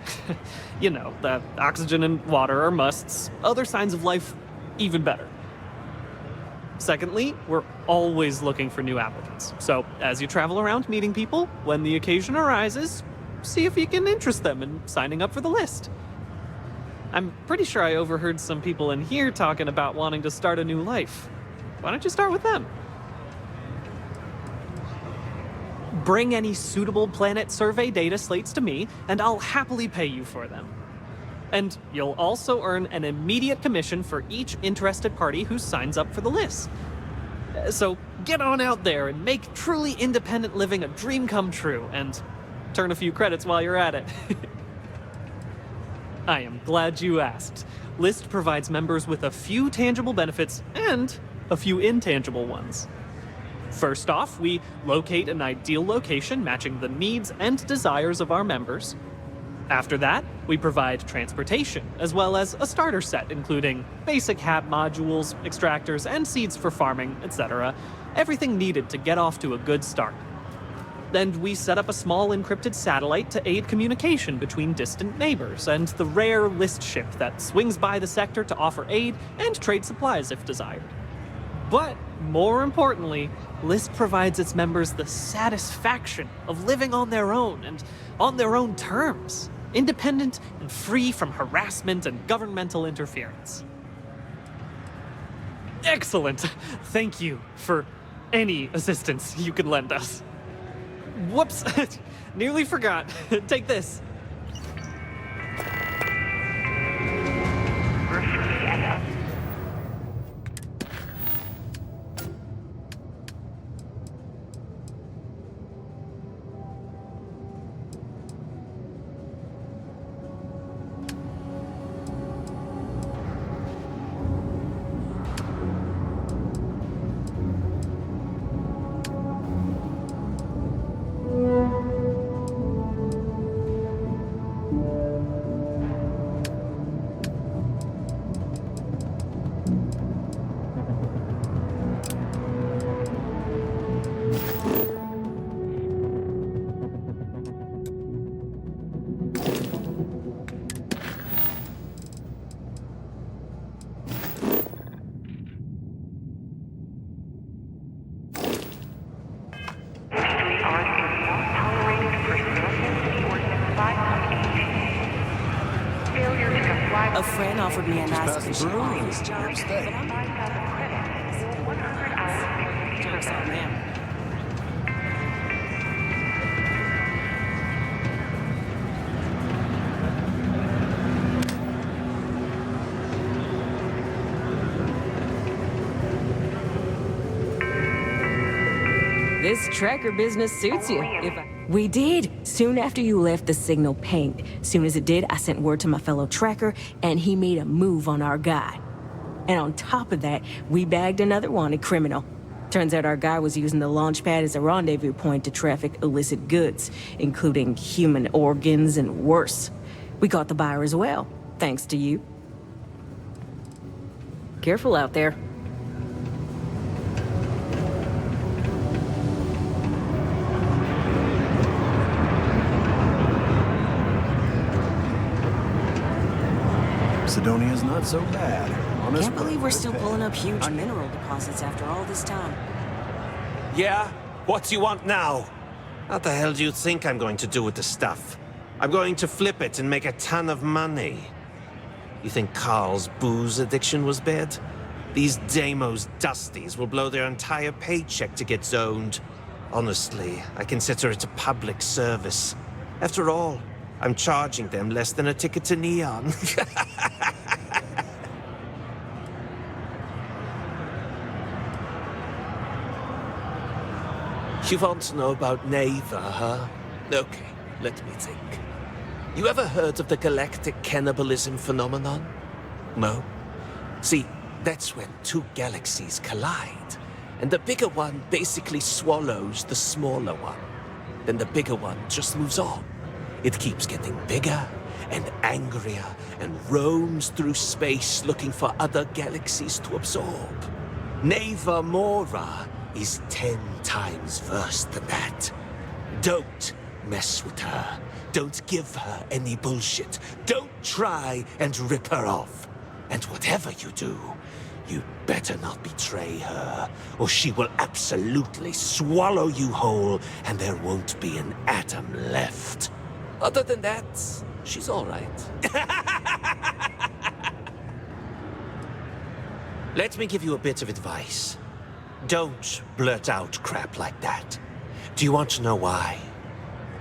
You know, the oxygen and water are musts. Other signs of life, even better. Secondly, we're always looking for new applicants. So, as you travel around meeting people, when the occasion arises, see if you can interest them in signing up for the list. I'm pretty sure I overheard some people in here talking about wanting to start a new life. Why don't you start with them? Bring any suitable planet survey data slates to me, and I'll happily pay you for them. And you'll also earn an immediate commission for each interested party who signs up for the list. So get on out there and make truly independent living a dream come true, and turn a few credits while you're at it. I am glad you asked. List provides members with a few tangible benefits and a few intangible ones. First off, we locate an ideal location matching the needs and desires of our members. After that, we provide transportation, as well as a starter set including basic hab modules, extractors, and seeds for farming, etc. Everything needed to get off to a good start. Then we set up a small encrypted satellite to aid communication between distant neighbors, and the rare list ship that swings by the sector to offer aid and trade supplies if desired. But more importantly, List provides its members the satisfaction of living on their own and on their own terms, independent and free from harassment and governmental interference. Excellent! Thank you for any assistance you can lend us. Whoops! Nearly forgot. Take this. A friend offered me a nice brewery. Joke's on them. This tracker business suits you. We did. Soon after you left, the signal pinged. Soon as it did, I sent word to my fellow tracker, and he made a move on our guy. And on top of that, we bagged another wanted criminal. Turns out our guy was using the launch pad as a rendezvous point to traffic illicit goods, including human organs and worse. We caught the buyer as well, thanks to you. Careful out there. So Sidonia's not so bad. Honest, Can't believe we're still pay. pulling up huge mineral deposits after all this time. Yeah? What do you want now? What the hell do you think I'm going to do with the stuff? I'm going to flip it and make a ton of money. You think Carl's booze addiction was bad? These Deimos Dusties will blow their entire paycheck to get zoned. Honestly, I consider it a public service. After all, I'm charging them less than a ticket to Neon. You want to know about Neva, huh? Okay, let me think. You ever heard of the galactic cannibalism phenomenon? No? See, that's when two galaxies collide, and the bigger one basically swallows the smaller one. Then the bigger one just moves on. It keeps getting bigger and angrier and roams through space looking for other galaxies to absorb. Neva Mora is 10 times worse than that. Don't mess with her. Don't give her any bullshit. Don't try and rip her off. And whatever you do, you better not betray her, or she will absolutely swallow you whole, and there won't be an atom left. Other than that, she's all right. Let me give you a bit of advice. Don't blurt out crap like that. Do you want to know why?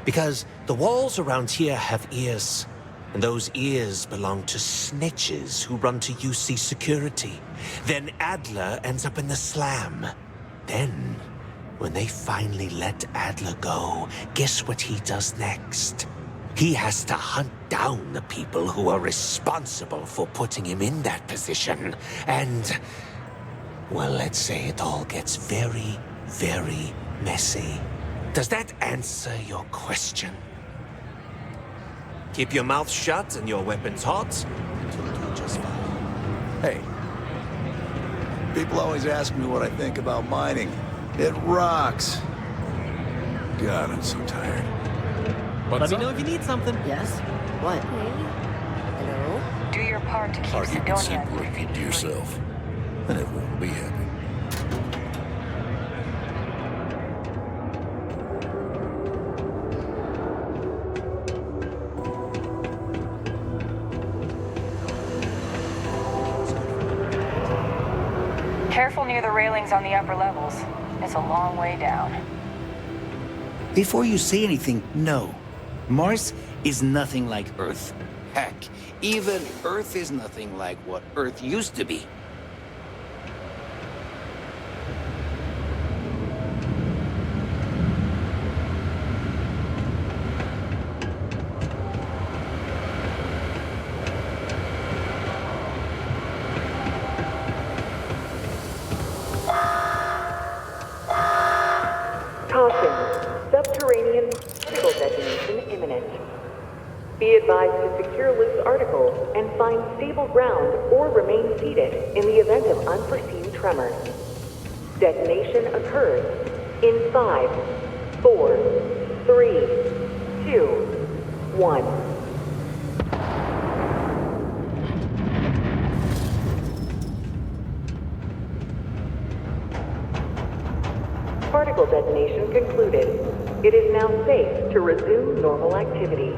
Because the walls around here have ears, and those ears belong to snitches who run to UC security. Then Adler ends up in the slam. Then, when they finally let Adler go, guess what he does next? He has to hunt down the people who are responsible for putting him in that position. And, well, let's say it all gets very, very messy. Does that answer your question? Keep your mouth shut and your weapons hot, and you'll do just fine. Hey. People always ask me what I think about mining. It rocks. God, I'm so tired. Let me know if you need something. Yes? What? Hello? Do your part to keep Argue Sidonia. simpler, keep to yourself. And everyone will be happy. Careful near the railings on the upper levels. It's a long way down. Before you say anything, no. Mars is nothing like Earth. Heck, even Earth is nothing like what Earth used to be. Subterranean particle detonation imminent. Be advised to secure loose articles and find stable ground or remain seated in the event of unforeseen tremors. Detonation occurs in 5, 4, 3, 2, 1. Particle detonation concluded. It is now safe to resume normal activity.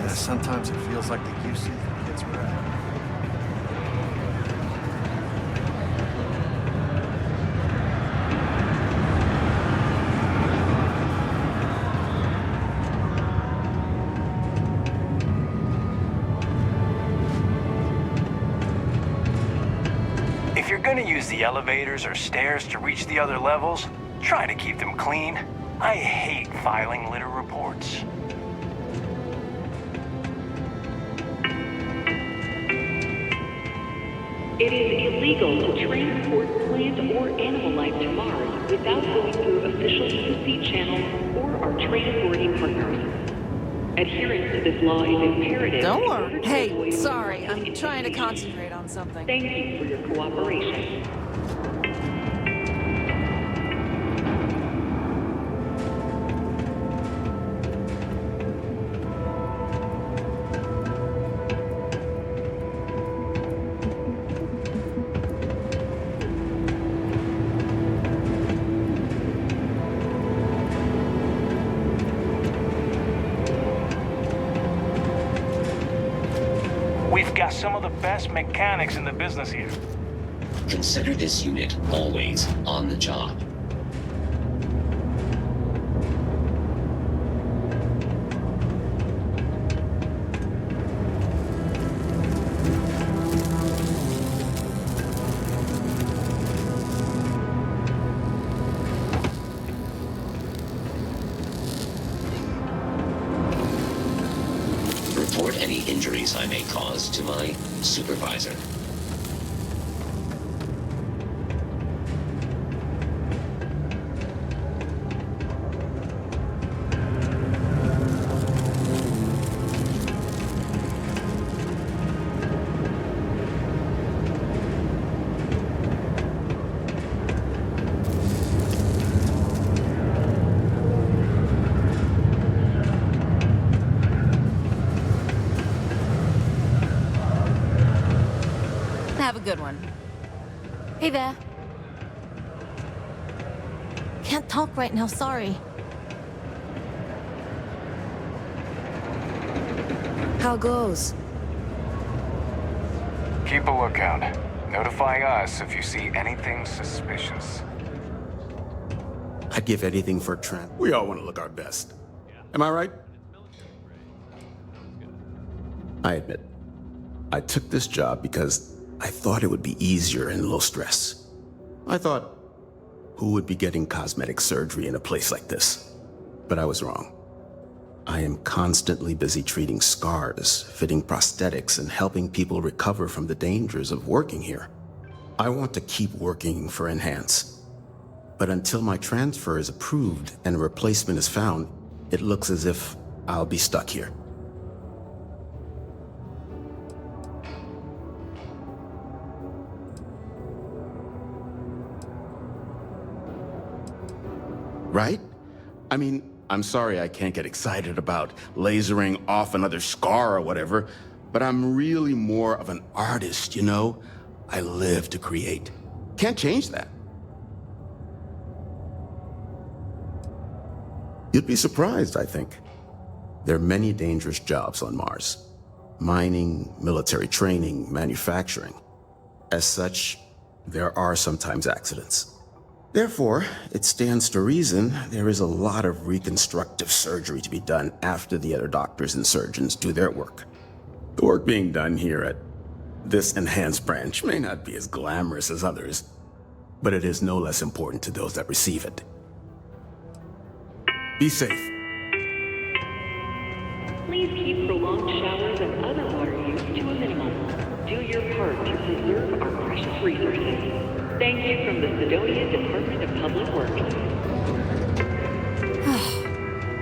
Sometimes it feels like the UC gets right. gonna use the elevators or stairs to reach the other levels, try to keep them clean. I hate filing litter reports. It is illegal to transport plant or animal life to Mars without going through official UC channels or our trade authority partners. Adherence to this law is imperative. Don't worry. Hey, sorry, I'm trying to concentrate on something. Thank you for your cooperation. We've got some of the best mechanics in the business here. Consider this unit always on the job. Report any injuries I may cause to my supervisor. Have a good one. Hey there. Can't talk right now, sorry. How goes? Keep a lookout. Notify us if you see anything suspicious. I'd give anything for Trent. We all want to look our best. Am I right? I admit, I took this job because I thought it would be easier and low stress. I thought, who would be getting cosmetic surgery in a place like this? But I was wrong. I am constantly busy treating scars, fitting prosthetics, and helping people recover from the dangers of working here. I want to keep working for Enhance. But until my transfer is approved and a replacement is found, it looks as if I'll be stuck here. Right? I mean, I'm sorry I can't get excited about lasering off another scar or whatever, but I'm really more of an artist, you know? I live to create. Can't change that. You'd be surprised, I think. There are many dangerous jobs on Mars. Mining, military training, manufacturing. As such, there are sometimes accidents. Therefore, it stands to reason there is a lot of reconstructive surgery to be done after the other doctors and surgeons do their work. The work being done here at this enhanced branch may not be as glamorous as others, but it is no less important to those that receive it. Be safe. Please keep prolonged showers and other water use to a minimum. Do your part to preserve our precious resources. Thank you from the Sidonia Department of Public Works.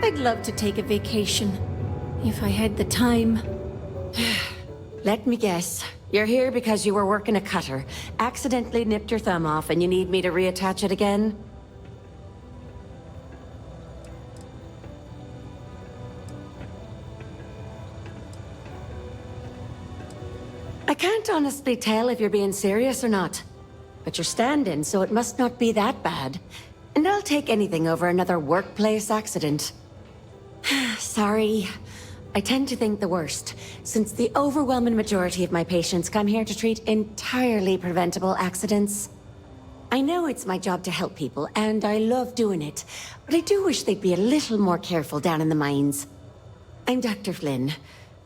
I'd love to take a vacation, if I had the time. Let me guess. You're here because you were working a cutter, accidentally nipped your thumb off, and you need me to reattach it again? I can't honestly tell if you're being serious or not. But you're standing, so it must not be that bad. And I'll take anything over another workplace accident. Sorry. I tend to think the worst, since the overwhelming majority of my patients come here to treat entirely preventable accidents. I know it's my job to help people, and I love doing it, but I do wish they'd be a little more careful down in the mines. I'm Dr. Flynn.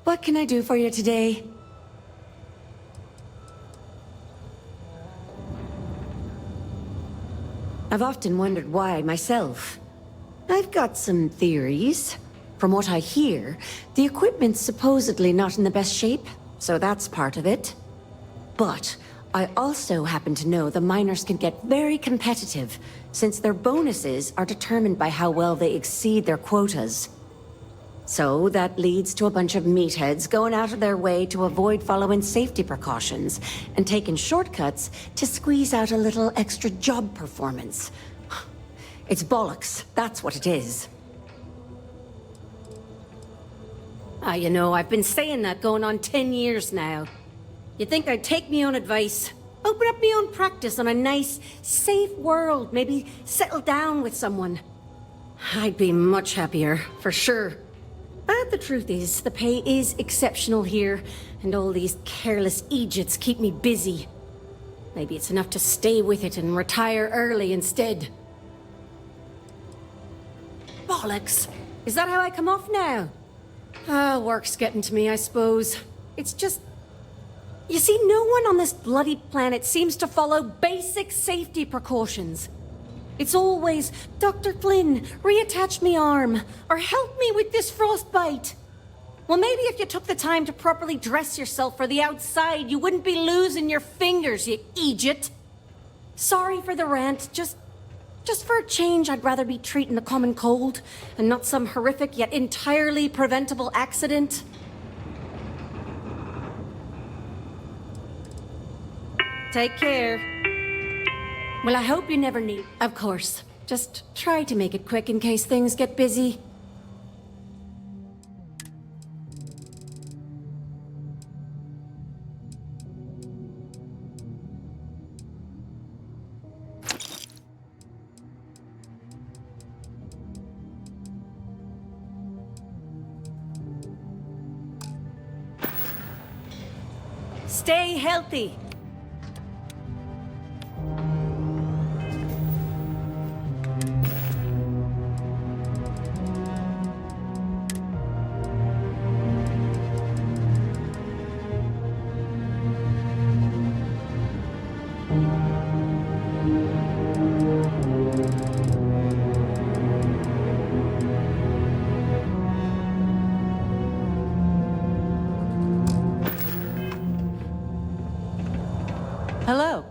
What can I do for you today? I've often wondered why myself. I've got some theories. From what I hear, the equipment's supposedly not in the best shape, so that's part of it. But I also happen to know the miners can get very competitive, since their bonuses are determined by how well they exceed their quotas. So that leads to a bunch of meatheads going out of their way to avoid following safety precautions and taking shortcuts to squeeze out a little extra job performance. It's bollocks, that's what it is. You know, I've been saying that going on 10 years now. You'd think I'd take me own advice, open up my own practice on a nice, safe world, maybe settle down with someone. I'd be much happier, for sure. But the truth is, the pay is exceptional here, and all these careless Egypts keep me busy. Maybe it's enough to stay with it and retire early instead. Bollocks! Is that how I come off now? Work's getting to me, I suppose. It's just... You see, no one on this bloody planet seems to follow basic safety precautions. It's always, Dr. Flynn, reattach me arm, or help me with this frostbite. Well, maybe if you took the time to properly dress yourself for the outside, you wouldn't be losing your fingers, you Egypt. Sorry for the rant, just for a change, I'd rather be treating the common cold, and not some horrific yet entirely preventable accident. Take care. Well, I hope you never need... Of course. Just try to make it quick in case things get busy. Stay healthy. Hello.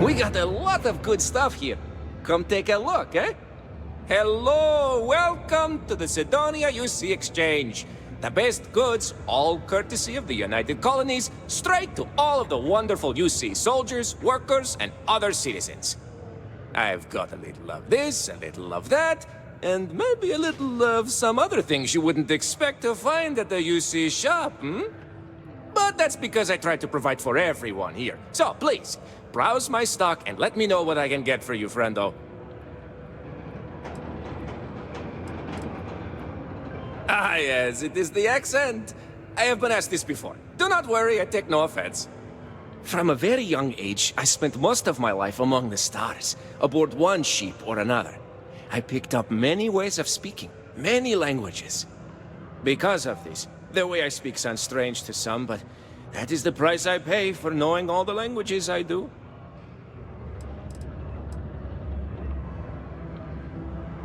We got a lot of good stuff here. Come take a look, eh? Hello, welcome to the Sidonia UC Exchange. The best goods, all courtesy of the United Colonies, straight to all of the wonderful UC soldiers, workers, and other citizens. I've got a little of this, a little of that, and maybe a little of some other things you wouldn't expect to find at the UC shop, But that's because I try to provide for everyone here. So please, browse my stock and let me know what I can get for you, friendo. Ah, yes, it is the accent. I have been asked this before. Do not worry, I take no offense. From a very young age, I spent most of my life among the stars, aboard one ship or another. I picked up many ways of speaking, many languages. Because of this, the way I speak sounds strange to some, but that is the price I pay for knowing all the languages I do.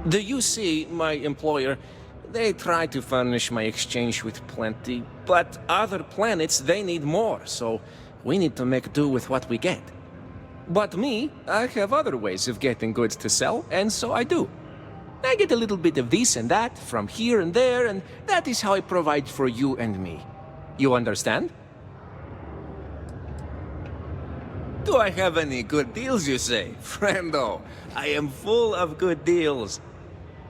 The UC, my employer, they try to furnish my exchange with plenty, but other planets, they need more, so we need to make do with what we get. But me, I have other ways of getting goods to sell, and so I do. I get a little bit of this and that, from here and there, and that is how I provide for you and me. You understand? Do I have any good deals, you say? Friendo, I am full of good deals.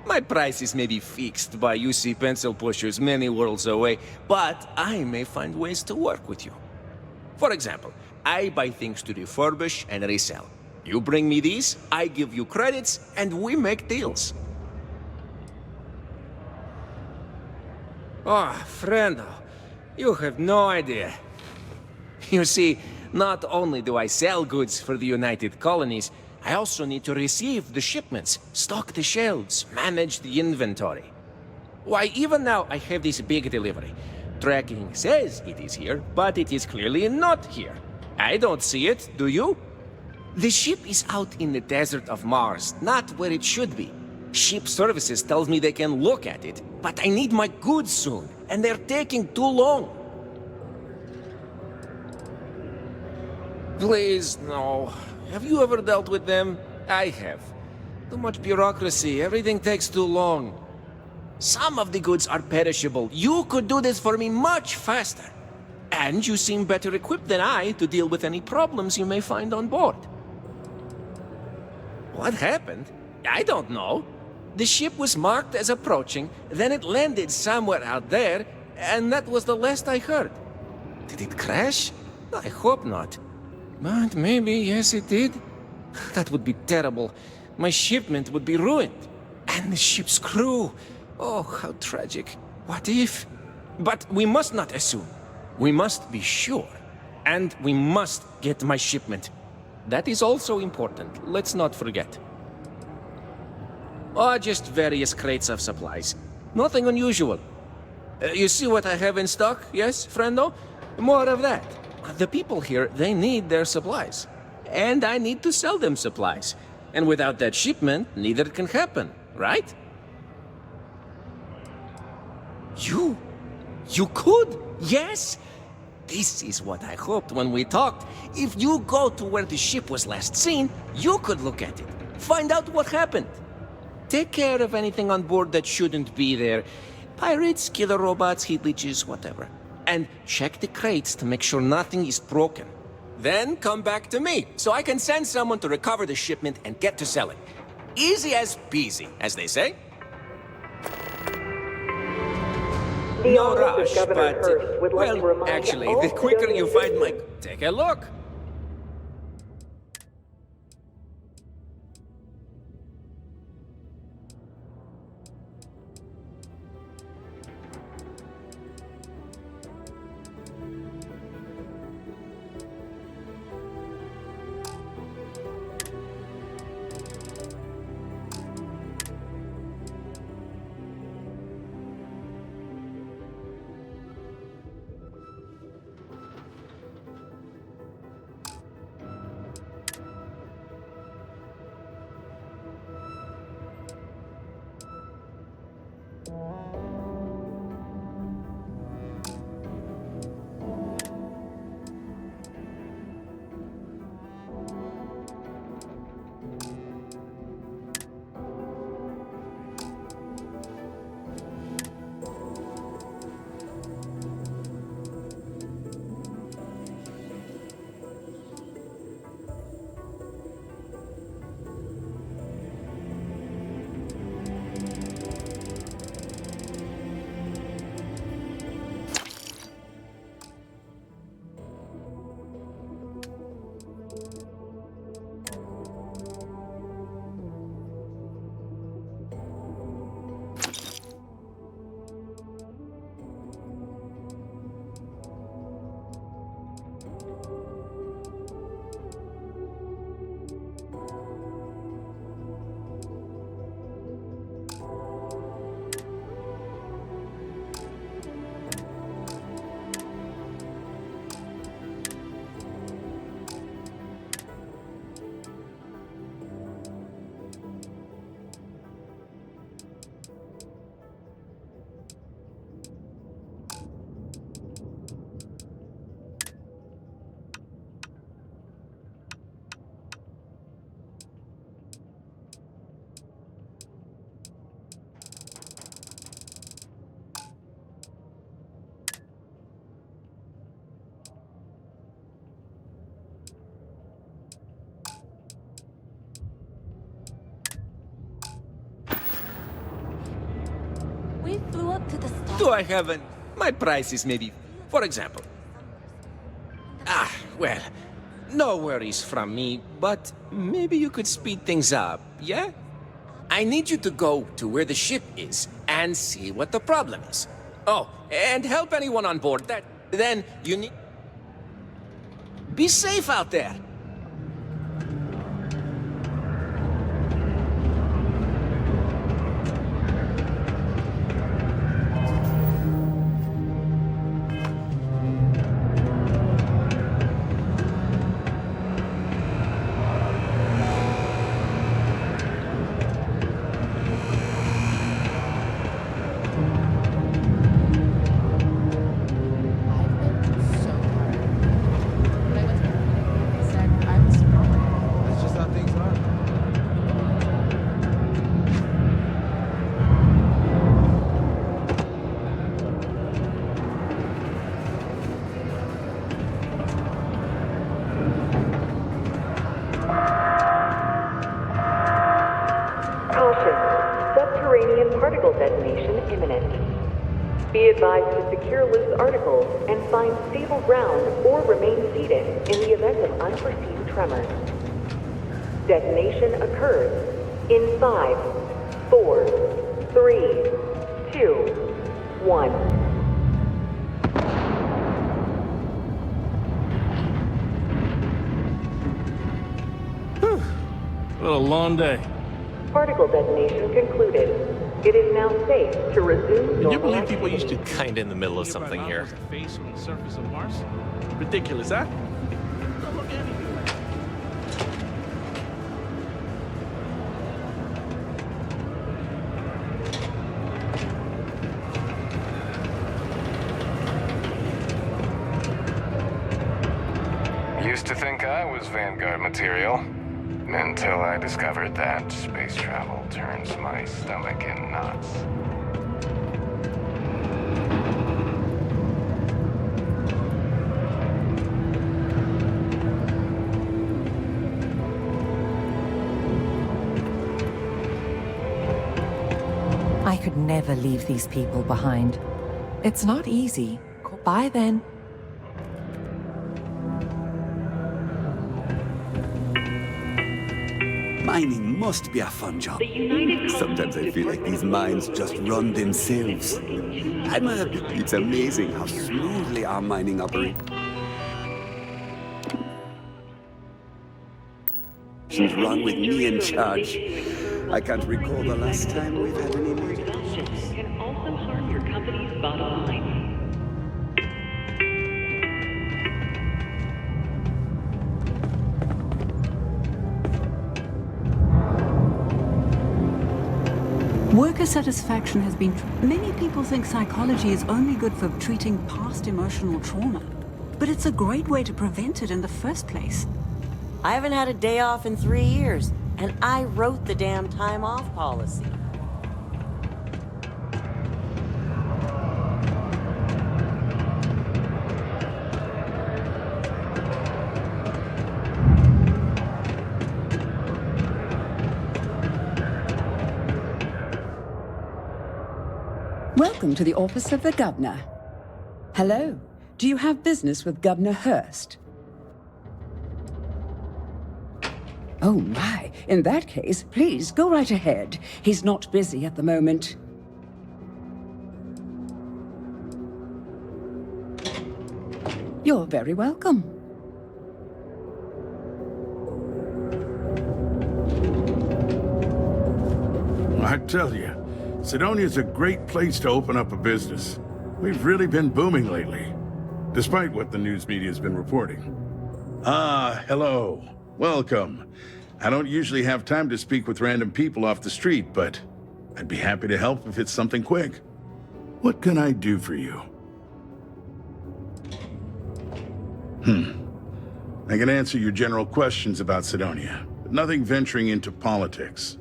My prices may be fixed by UC pencil pushers many worlds away, but I may find ways to work with you. For example, I buy things to refurbish and resell. You bring me these, I give you credits, and we make deals. Oh, friendo, you have no idea. You see, not only do I sell goods for the United Colonies, I also need to receive the shipments, stock the shelves, manage the inventory. Why, even now I have this big delivery. Tracking says it is here, but it is clearly not here. I don't see it, do you? The ship is out in the desert of Mars, not where it should be. Ship services tells me they can look at it, but I need my goods soon, and they're taking too long. Please, no. Have you ever dealt with them? I have. Too much bureaucracy, everything takes too long. Some of the goods are perishable. You could do this for me much faster. And you seem better equipped than I to deal with any problems you may find on board. What happened? I don't know. The ship was marked as approaching, then it landed somewhere out there, and that was the last I heard. Did it crash? I hope not. But maybe, yes, it did. That would be terrible. My shipment would be ruined. And the ship's crew. Oh, how tragic. What if? But we must not assume. We must be sure. And we must get my shipment. That is also important. Let's not forget. Oh, just various crates of supplies. Nothing unusual. You see what I have in stock, yes, friendo? More of that. The people here, they need their supplies. And I need to sell them supplies. And without that shipment, neither can happen, right? You could? Yes? This is what I hoped when we talked. If you go to where the ship was last seen, you could look at it. Find out what happened. Take care of anything on board that shouldn't be there. Pirates, killer robots, heat leeches, whatever. And check the crates to make sure nothing is broken. Then come back to me, so I can send someone to recover the shipment and get to selling. Easy as peasy, as they say. No rush, but... Well, actually, the quicker you find my... Take a look. Do I have an... My price is maybe... For example... well... No worries from me, but maybe you could speed things up, yeah? I need you to go to where the ship is and see what the problem is. Oh, and help anyone on board. Then you need... Be safe out there. Detonation imminent. Be advised to secure loose articles and find stable ground or remain seated in the event of unforeseen tremors. Detonation occurs in 5, 4, 3, 2, 1. What a long day. Particle detonation concluded. It is now safe to resume Can you believe people used to kind in the middle of something here? Face on the surface of Mars? Ridiculous, huh? Don't look anywhere. Used to think I was Vanguard material. Until I discovered that space travel turns my stomach in knots. I could never leave these people behind. It's not easy. Bye then. Mining must be a fun job. Sometimes I feel like these mines just run themselves. It's amazing how smoothly our mining operates. She's run with me in charge. I can't recall the last time we've had any meetings. Can also harm your company's bottom line. Worker satisfaction has been... Many people think psychology is only good for treating past emotional trauma. But it's a great way to prevent it in the first place. I haven't had a day off in 3 years, and I wrote the damn time off policy. Welcome to the office of the Governor. Hello. Do you have business with Governor Hurst? Oh my. In that case, please go right ahead. He's not busy at the moment. You're very welcome. I tell you, Sidonia's a great place to open up a business. We've really been booming lately, despite what the news media's been reporting. Hello. Welcome. I don't usually have time to speak with random people off the street, but I'd be happy to help if it's something quick. What can I do for you? I can answer your general questions about Sidonia, but nothing venturing into politics.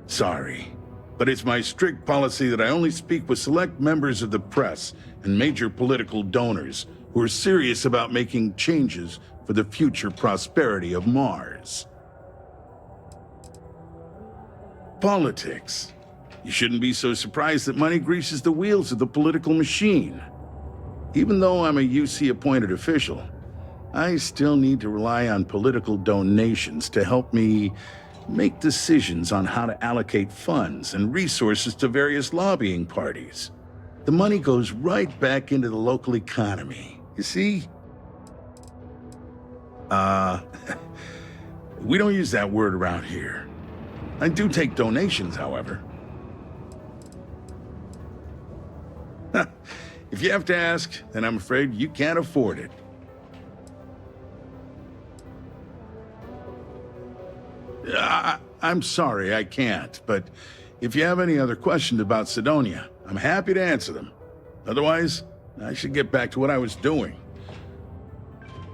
Sorry, but it's my strict policy that I only speak with select members of the press and major political donors who are serious about making changes for the future prosperity of Mars. Politics. You shouldn't be so surprised that money greases the wheels of the political machine. Even though I'm a UC-appointed official, I still need to rely on political donations to help me make decisions on how to allocate funds and resources to various lobbying parties. The money goes right back into the local economy, you see? We don't use that word around here. I do take donations, however. If you have to ask, then I'm afraid you can't afford it. I'm sorry, I can't, but if you have any other questions about Sidonia, I'm happy to answer them. Otherwise, I should get back to what I was doing.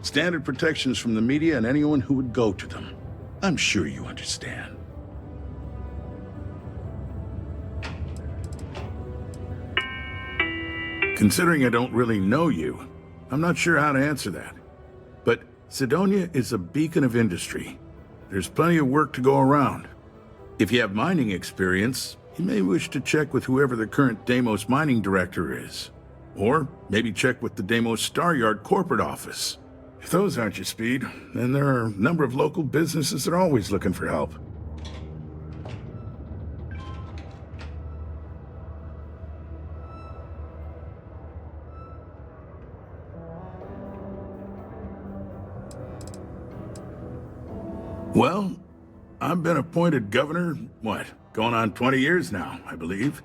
Standard protections from the media and anyone who would go to them. I'm sure you understand. Considering I don't really know you, I'm not sure how to answer that. But Sidonia is a beacon of industry. There's plenty of work to go around. If you have mining experience, you may wish to check with whoever the current Deimos mining director is. Or maybe check with the Deimos Star Yard corporate office. If those aren't your speed, then there are a number of local businesses that are always looking for help. Well, I've been appointed governor, going on 20 years now, I believe.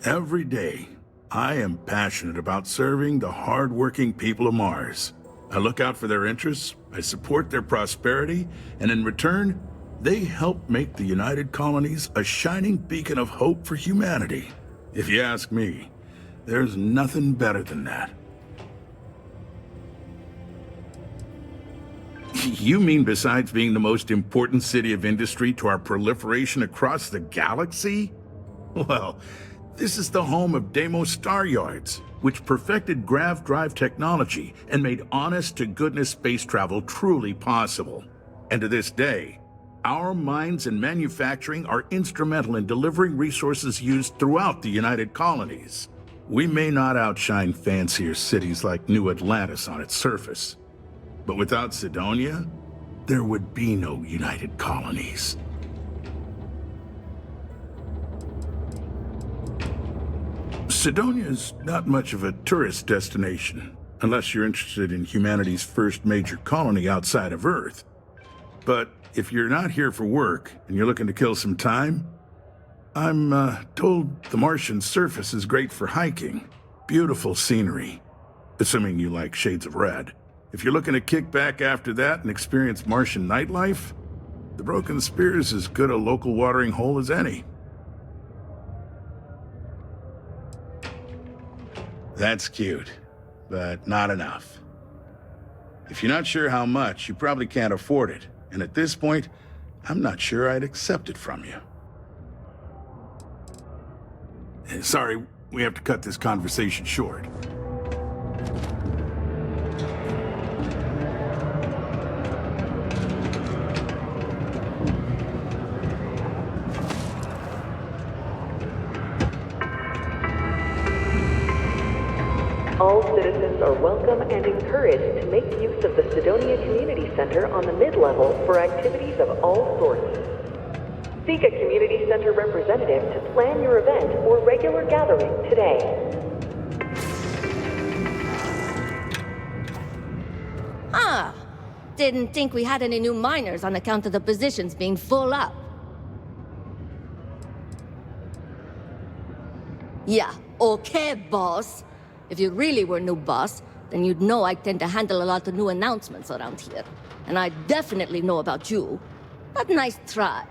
Every day, I am passionate about serving the hard-working people of Mars. I look out for their interests, I support their prosperity, and in return, they help make the United Colonies a shining beacon of hope for humanity. If you ask me, there's nothing better than that. You mean besides being the most important city of industry to our proliferation across the galaxy? Well, this is the home of Deimos Star Yards, which perfected grav drive technology and made honest-to-goodness space travel truly possible. And to this day, our mines and manufacturing are instrumental in delivering resources used throughout the United Colonies. We may not outshine fancier cities like New Atlantis on its surface, but without Sidonia, there would be no United Colonies. Sidonia is not much of a tourist destination, unless you're interested in humanity's first major colony outside of Earth. But if you're not here for work and you're looking to kill some time, I'm told the Martian surface is great for hiking. Beautiful scenery, assuming you like shades of red. If you're looking to kick back after that and experience Martian nightlife, the Broken Spear is as good a local watering hole as any. That's cute, but not enough. If you're not sure how much, you probably can't afford it. And at this point, I'm not sure I'd accept it from you. Sorry, we have to cut this conversation short. All citizens are welcome and encouraged to make use of the Sidonia Community Center on the mid-level for activities of all sorts. Seek a Community Center representative to plan your event or regular gathering today. Ah, didn't think we had any new miners on account of the positions being full up. Yeah, okay, boss. If you really were new boss, then you'd know I tend to handle a lot of new announcements around here. And I definitely know about you. But nice try.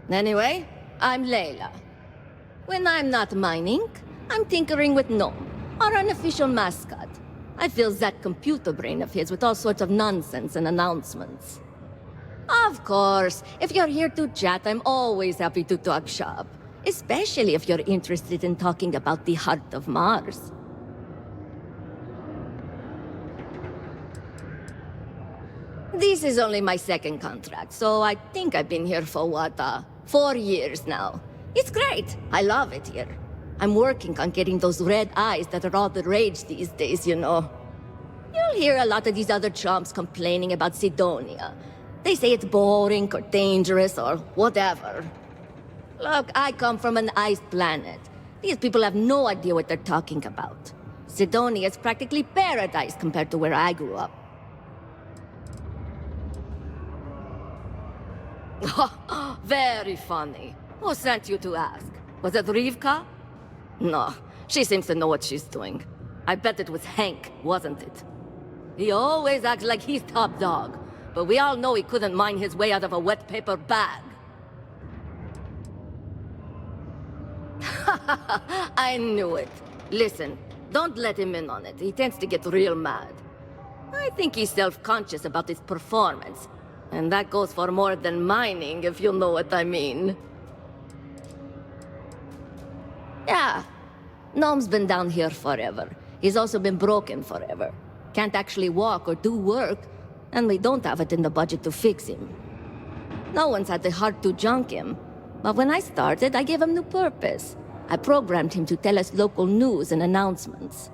Anyway, I'm Layla. When I'm not mining, I'm tinkering with Gnome, our unofficial mascot. I fill that computer brain of his with all sorts of nonsense and announcements. Of course, if you're here to chat, I'm always happy to talk shop. Especially if you're interested in talking about the heart of Mars. This is only my second contract, so I think I've been here for 4 years now. It's great. I love it here. I'm working on getting those red eyes that are all the rage these days, you know. You'll hear a lot of these other chumps complaining about Sidonia. They say it's boring or dangerous or whatever. Look, I come from an ice planet. These people have no idea what they're talking about. Sidonia is practically paradise compared to where I grew up. Very funny. Who sent you to ask? Was it Rivka? No, she seems to know what she's doing. I bet it was Hank, wasn't it? He always acts like he's top dog, but we all know he couldn't mine his way out of a wet paper bag. I knew it. Listen, don't let him in on it. He tends to get real mad. I think he's self-conscious about his performance. And that goes for more than mining, if you know what I mean. Yeah. Gnome's been down here forever. He's also been broken forever. Can't actually walk or do work, and we don't have it in the budget to fix him. No one's had the heart to junk him. But when I started, I gave him new purpose. I programmed him to tell us local news and announcements.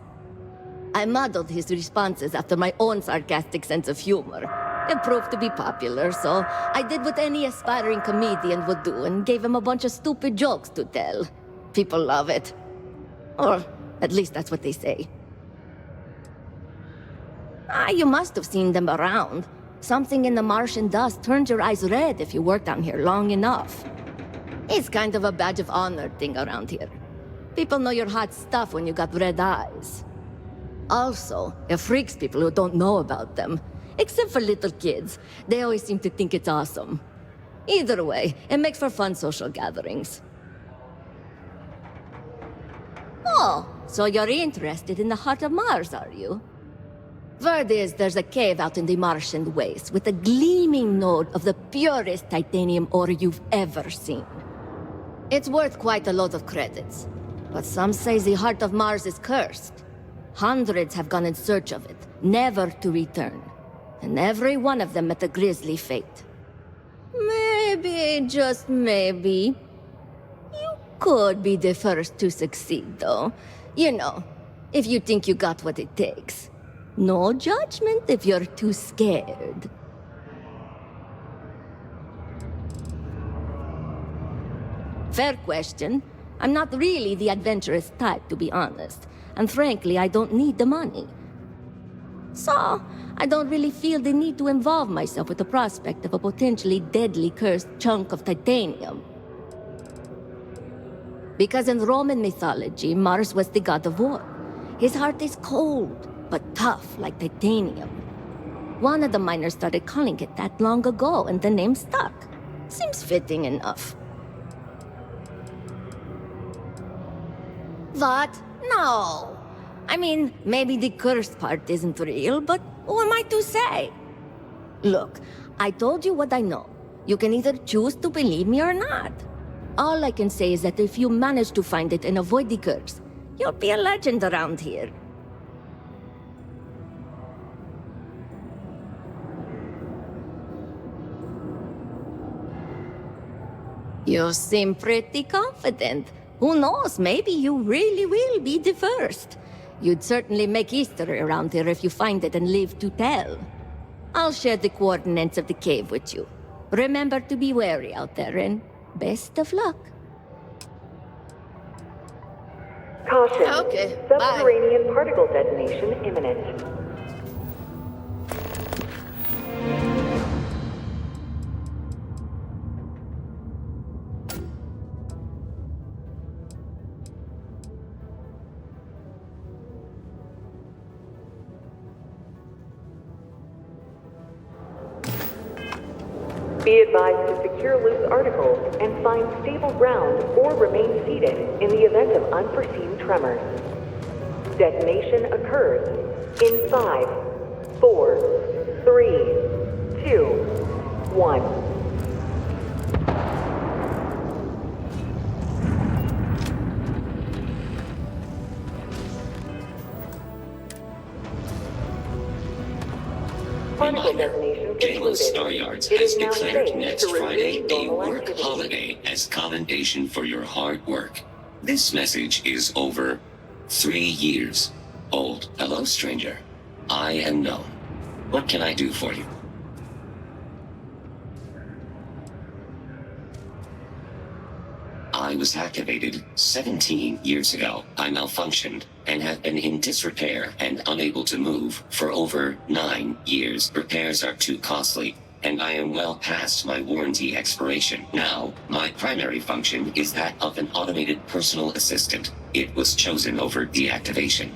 I modeled his responses after my own sarcastic sense of humor. It proved to be popular, so I did what any aspiring comedian would do and gave him a bunch of stupid jokes to tell. People love it. Or at least that's what they say. You must have seen them around. Something in the Martian dust turns your eyes red if you work down here long enough. It's kind of a badge of honor thing around here. People know you're hot stuff when you got red eyes. Also, it freaks people who don't know about them. Except for little kids. They always seem to think it's awesome. Either way, it makes for fun social gatherings. Oh, so you're interested in the heart of Mars, are you? Word is there's a cave out in the Martian waste with a gleaming node of the purest titanium ore you've ever seen. It's worth quite a lot of credits, but some say the heart of Mars is cursed. Hundreds have gone in search of it, never to return. And every one of them met a grisly fate. Maybe, just maybe, you could be the first to succeed, though. You know, if you think you got what it takes. No judgment if you're too scared. Fair question. I'm not really the adventurous type, to be honest. And frankly, I don't need the money. So, I don't really feel the need to involve myself with the prospect of a potentially deadly cursed chunk of titanium. Because in Roman mythology, Mars was the god of war. His heart is cold, but tough like titanium. One of the miners started calling it that long ago, and the name stuck. Seems fitting enough. What? No. I mean, maybe the cursed part isn't real, but who am I to say? Look, I told you what I know. You can either choose to believe me or not. All I can say is that if you manage to find it and avoid the curse, you'll be a legend around here. You seem pretty confident. Who knows, maybe you really will be the first. You'd certainly make history around here if you find it and live to tell. I'll share the coordinates of the cave with you. Remember to be wary out there, and best of luck. Caution. Okay, Subterranean particle detonation imminent. Be advised to secure loose articles and find stable ground or remain seated in the event of unforeseen tremors. Detonation occurs in 5, 4, 3, 2, 1. Reminder, Delos Star Yards has declared next Friday a work holiday as commendation for your hard work. This message is over 3 years old. Hello, stranger. I am known. What can I do for you? I was activated 17 years ago. I malfunctioned and have been in disrepair and unable to move for over 9 years. Repairs are too costly, and I am well past my warranty expiration. Now, my primary function is that of an automated personal assistant. It was chosen over deactivation.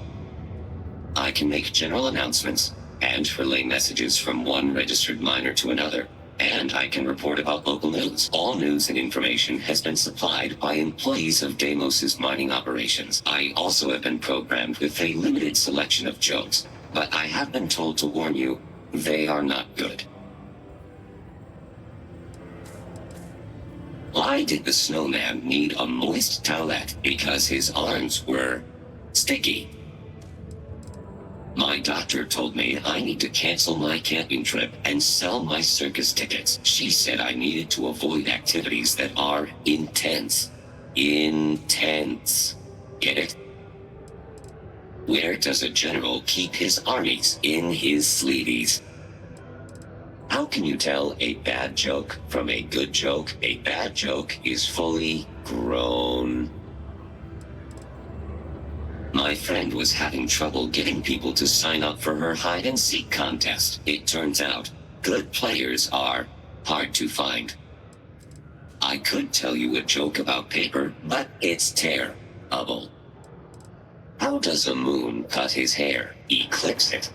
I can make general announcements and relay messages from one registered miner to another. And I can report about local news. All news and information has been supplied by employees of Deimos's mining operations. I also have been programmed with a limited selection of jokes, but I have been told to warn you, they are not good. Why did the snowman need a moist towelette? Because his arms were sticky. My doctor told me I need to cancel my camping trip and sell my circus tickets. She said I needed to avoid activities that are intense. Intense. Get it? Where does a general keep his armies? In his sleeveys. How can you tell a bad joke from a good joke? A bad joke is fully grown. My friend was having trouble getting people to sign up for her hide-and-seek contest. It turns out, good players are hard to find. I could tell you a joke about paper, but it's terrible. How does a moon cut his hair? Eclipse it.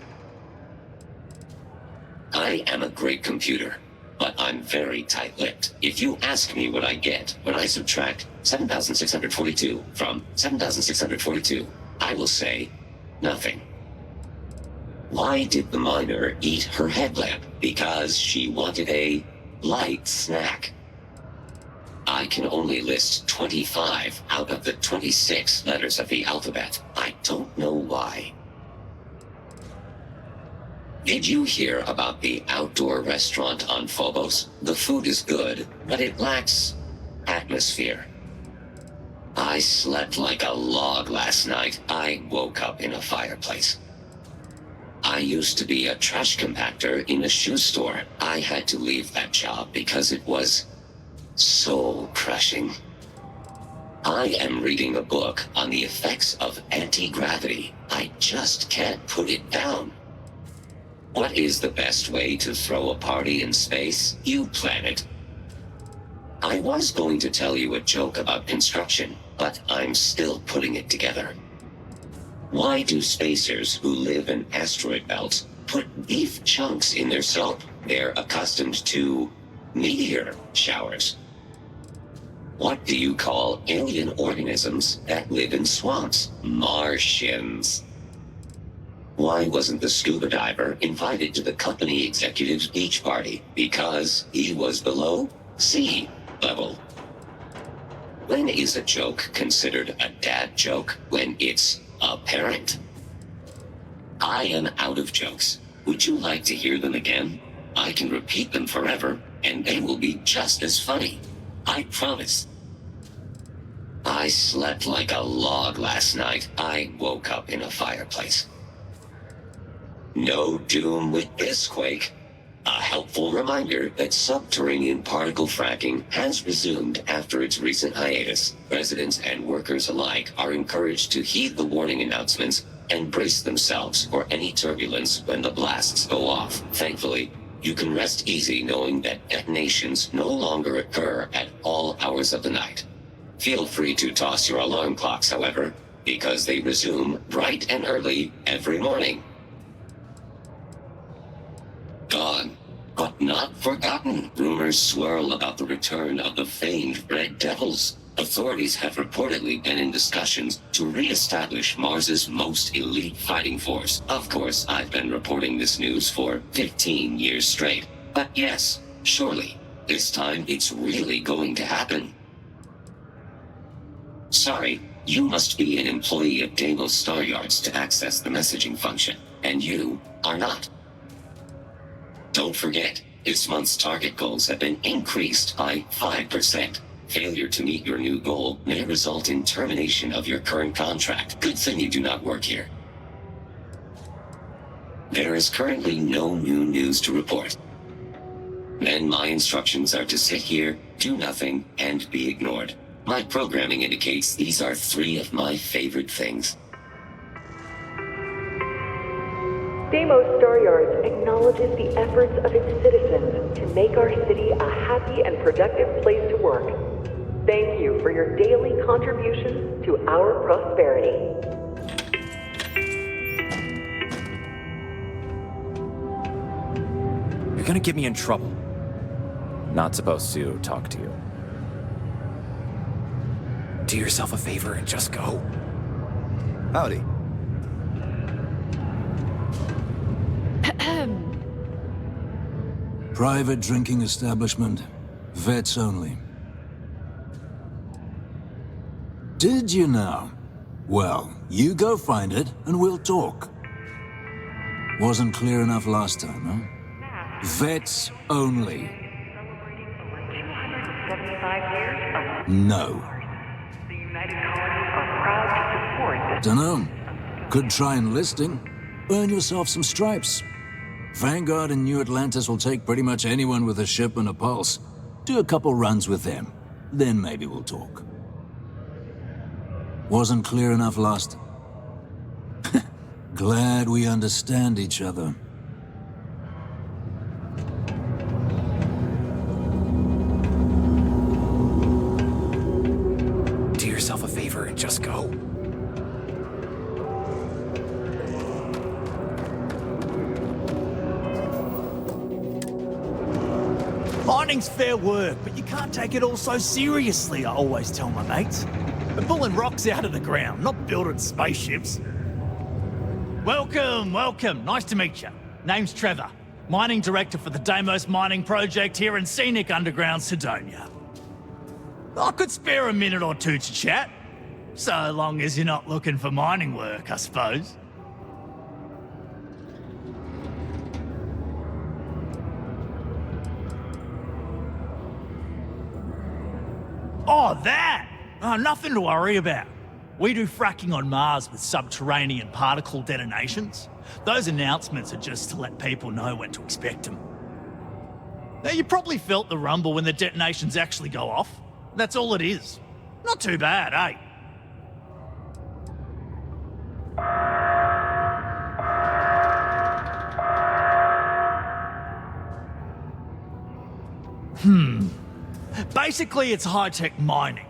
I am a great computer, but I'm very tight-lipped. If you ask me what I get when I subtract 7,642 from 7,642, I will say nothing. Why did the miner eat her headlamp? Because she wanted a light snack. I can only list 25 out of the 26 letters of the alphabet. I don't know why. Did you hear about the outdoor restaurant on Phobos? The food is good, but it lacks atmosphere. I slept like a log last night. I woke up in a fireplace. I used to be a trash compactor in a shoe store. I had to leave that job because it was soul-crushing. I am reading a book on the effects of anti-gravity. I just can't put it down. What is the best way to throw a party in space? You plan it. I was going to tell you a joke about construction, but I'm still putting it together. Why do spacers who live in asteroid belts put beef chunks in their soap? They're accustomed to meteor showers. What do you call alien organisms that live in swamps? Martians. Why wasn't the scuba diver invited to the company executive's beach party? Because he was below sea level. When is a joke considered a dad joke? When it's apparent. I am out of jokes. Would you like to hear them again? I can repeat them forever, and they will be just as funny. I promise. I slept like a log last night. I woke up in a fireplace. No doom with this quake. A helpful reminder that subterranean particle fracking has resumed after its recent hiatus. Residents and workers alike are encouraged to heed the warning announcements and brace themselves for any turbulence when the blasts go off. Thankfully, you can rest easy knowing that detonations no longer occur at all hours of the night. Feel free to toss your alarm clocks, however, because they resume bright and early every morning. Gone, but not forgotten. Rumors swirl about the return of the famed Red Devils. Authorities have reportedly been in discussions to re-establish Mars's most elite fighting force. Of course, I've been reporting this news for 15 years straight. But yes, surely, this time it's really going to happen. Sorry, you must be an employee of Deimos Star Yards to access the messaging function, and you are not. Don't forget, this month's target goals have been increased by 5%. Failure to meet your new goal may result in termination of your current contract. Good thing you do not work here. There is currently no new news to report. Then my instructions are to sit here, do nothing, and be ignored. My programming indicates these are 3 of my favorite things. Deimos Star Yards acknowledges the efforts of its citizens to make our city a happy and productive place to work. Thank you for your daily contributions to our prosperity. You're gonna get me in trouble. Not supposed to talk to you. Do yourself a favor and just go. Howdy. Private drinking establishment. Vets only. Did you know? Well, you go find it and we'll talk. Wasn't clear enough last time, huh? Vets only. No. Dunno. Could try enlisting. Earn yourself some stripes. Vanguard and New Atlantis will take pretty much anyone with a ship and a pulse. Do a couple runs with them. Then maybe we'll talk. Wasn't clear enough last... Glad we understand each other. Do yourself a favor and just go. Mining's fair work, but you can't take it all so seriously, I always tell my mates. We're pulling rocks out of the ground, not building spaceships. Welcome, welcome. Nice to meet you. Name's Trevor, mining director for the Deimos mining project here in scenic underground Sidonia. I could spare a minute or two to chat, so long as you're not looking for mining work, I suppose. Oh, that! Oh, nothing to worry about. We do fracking on Mars with subterranean particle detonations. Those announcements are just to let people know when to expect them. Now, you probably felt the rumble when the detonations actually go off. That's all it is. Not too bad, eh? Basically, it's high-tech mining.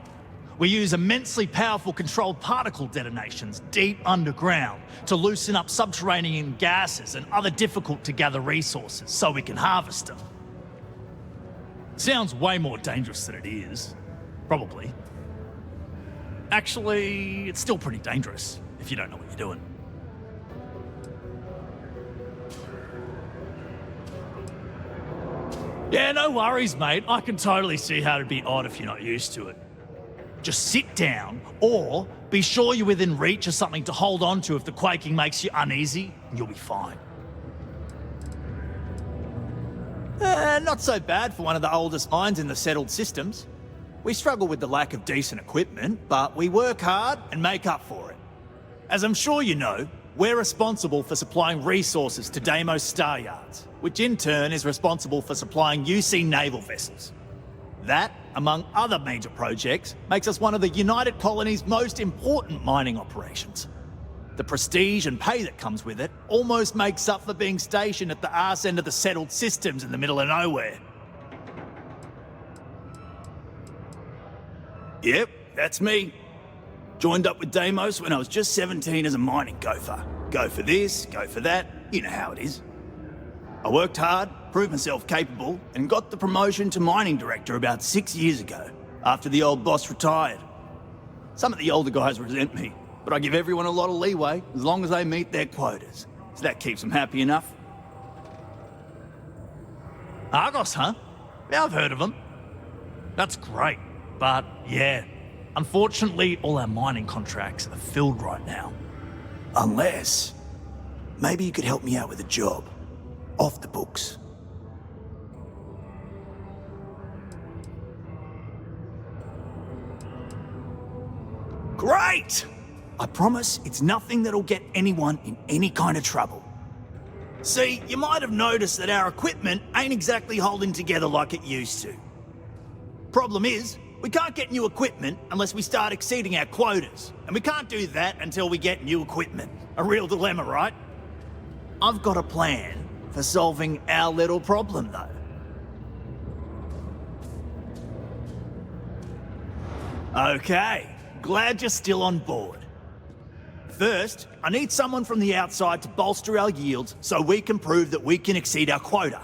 We use immensely powerful controlled particle detonations deep underground to loosen up subterranean gases and other difficult-to-gather resources so we can harvest them. Sounds way more dangerous than it is. Probably. Actually, it's still pretty dangerous if you don't know what you're doing. Yeah, no worries, mate. I can totally see how it'd be odd if you're not used to it. Just sit down, or be sure you're within reach of something to hold on to if the quaking makes you uneasy, and you'll be fine. Not so bad for one of the oldest mines in the settled systems. We struggle with the lack of decent equipment, but we work hard and make up for it. As I'm sure you know, we're responsible for supplying resources to Deimos Star Yards, which in turn is responsible for supplying UC naval vessels. That, among other major projects, makes us one of the United Colony's most important mining operations. The prestige and pay that comes with it almost makes up for being stationed at the arse end of the settled systems in the middle of nowhere. Yep, that's me. Joined up with Deimos when I was just 17 as a mining gopher. Go for this, go for that, you know how it is. I worked hard, proved myself capable, and got the promotion to mining director about 6 years ago, after the old boss retired. Some of the older guys resent me, but I give everyone a lot of leeway as long as they meet their quotas. So that keeps them happy enough. Argos, huh? Yeah, I've heard of them. That's great, but yeah, unfortunately all our mining contracts are filled right now. Unless, maybe you could help me out with a job. Off the books. Great! I promise it's nothing that'll get anyone in any kind of trouble. See, you might have noticed that our equipment ain't exactly holding together like it used to. Problem is, we can't get new equipment unless we start exceeding our quotas, and we can't do that until we get new equipment. A real dilemma, right? I've got a plan for solving our little problem, though. Okay, glad you're still on board. First, I need someone from the outside to bolster our yields so we can prove that we can exceed our quota.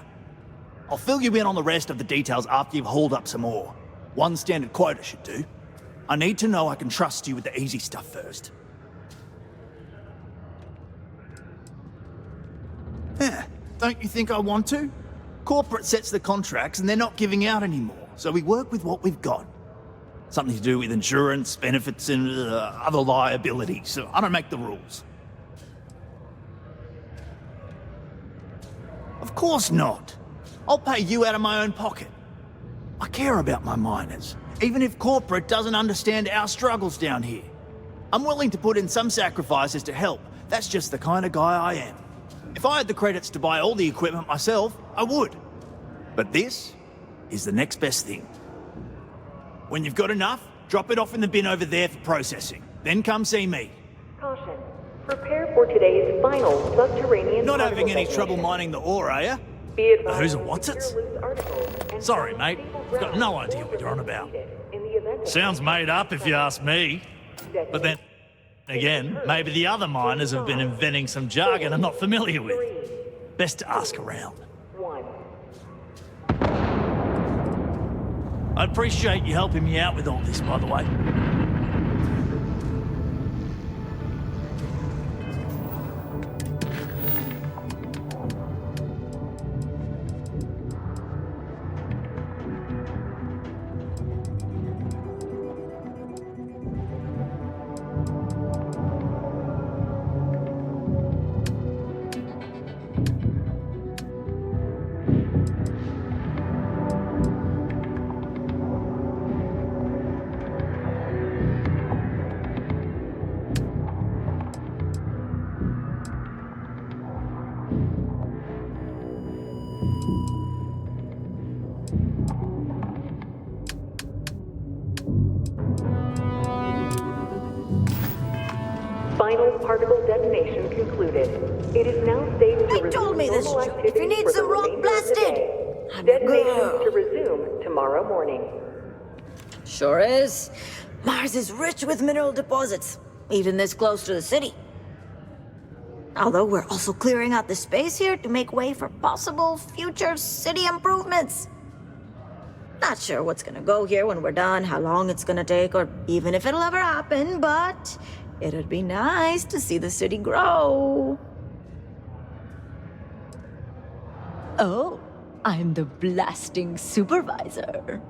I'll fill you in on the rest of the details after you've hauled up some ore. One standard quota should do. I need to know I can trust you with the easy stuff first. Yeah, don't you think I want to? Corporate sets the contracts and they're not giving out anymore, so we work with what we've got. Something to do with insurance, benefits, and other liabilities. So I don't make the rules. Of course not. I'll pay you out of my own pocket. I care about my miners, even if corporate doesn't understand our struggles down here. I'm willing to put in some sacrifices to help. That's just the kind of guy I am. If I had the credits to buy all the equipment myself, I would. But this is the next best thing. When you've got enough, drop it off in the bin over there for processing. Then come see me. Caution. Prepare for today's final subterranean Not having any detonation. trouble mining the ore, are you? Be advised Who's and what's it? Sorry, mate. I've got no idea what you're on about. Sounds made up if you ask me. But then, again, maybe the other miners have been inventing some jargon I'm not familiar with. Best to ask around. I'd appreciate you helping me out with all this, by the way. Final particle detonation concluded. It is now safe to resume told me this, normal Joe. activity If you need for some the rock remainder of the blasted, day. I'm a Detonations girl. to resume tomorrow morning. Sure is. Mars is rich with mineral deposits, even this close to the city. Although we're also clearing out the space here to make way for possible future city improvements. Not sure what's gonna go here when we're done, how long it's gonna take, or even if it'll ever happen, but it'd be nice to see the city grow. Oh, I'm the blasting supervisor.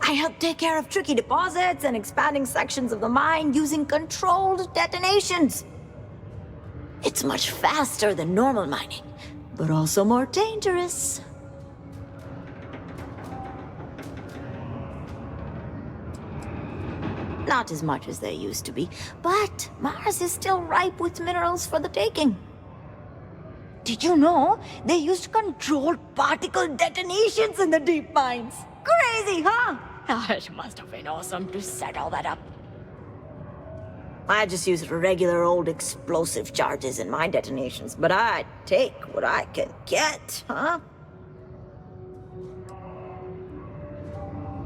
I help take care of tricky deposits and expanding sections of the mine using controlled detonations. It's much faster than normal mining, but also more dangerous. Not as much as they used to be, but Mars is still ripe with minerals for the taking. Did you know they used controlled particle detonations in the deep mines? Crazy, huh? It must have been awesome to set all that up. I just use regular old explosive charges in my detonations, but I take what I can get, huh?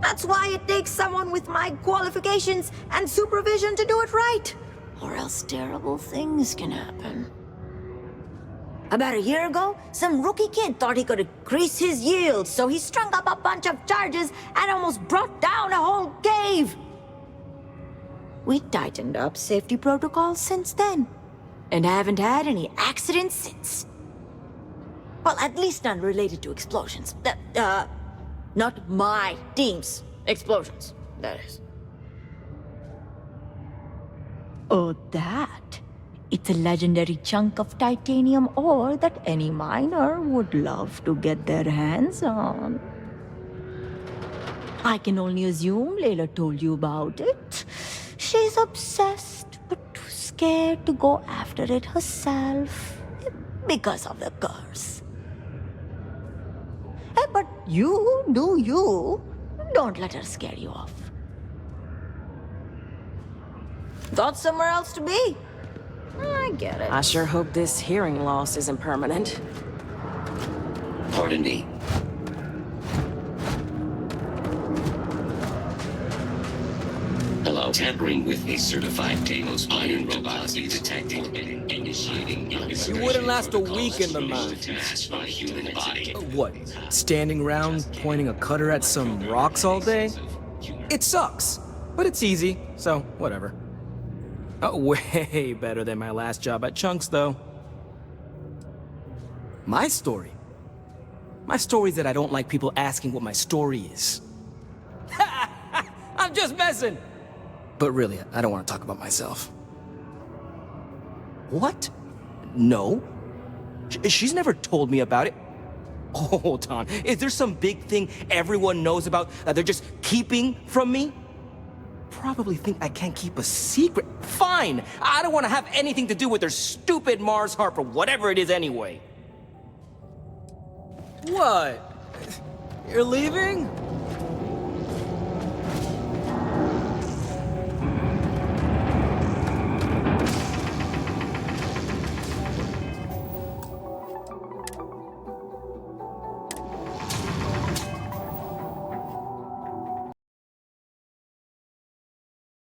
That's why it takes someone with my qualifications and supervision to do it right, or else terrible things can happen. About a year ago, some rookie kid thought he could increase his yield, so he strung up a bunch of charges and almost brought down a whole cave. We tightened up safety protocols since then, and haven't had any accidents since. Well, at least none related to explosions. Not my team's explosions, that is. Oh, that? It's a legendary chunk of titanium ore that any miner would love to get their hands on. I can only assume Layla told you about it. She She's obsessed, but too scared to go after it herself. Because of the curse. But you do you. Don't let her scare you off. Got somewhere else to be? I get it. I sure hope this hearing loss isn't permanent. Pardon me. Hello. Tampering with a certified Deimos iron robot is detected. Initiating You wouldn't last a week in the mine. Human body. What? Standing around pointing a cutter at some rocks all day? It sucks, but it's easy, so whatever. Way better than my last job at Chunks, though. My story? My story's that I don't like people asking what my story is. I'm just messing! But really, I don't want to talk about myself. What? No. She's never told me about it. Hold on. Is there some big thing everyone knows about that they're just keeping from me? Probably think I can't keep a secret. Fine! I don't want to have anything to do with their stupid Mars harp or whatever it is anyway. What? You're leaving?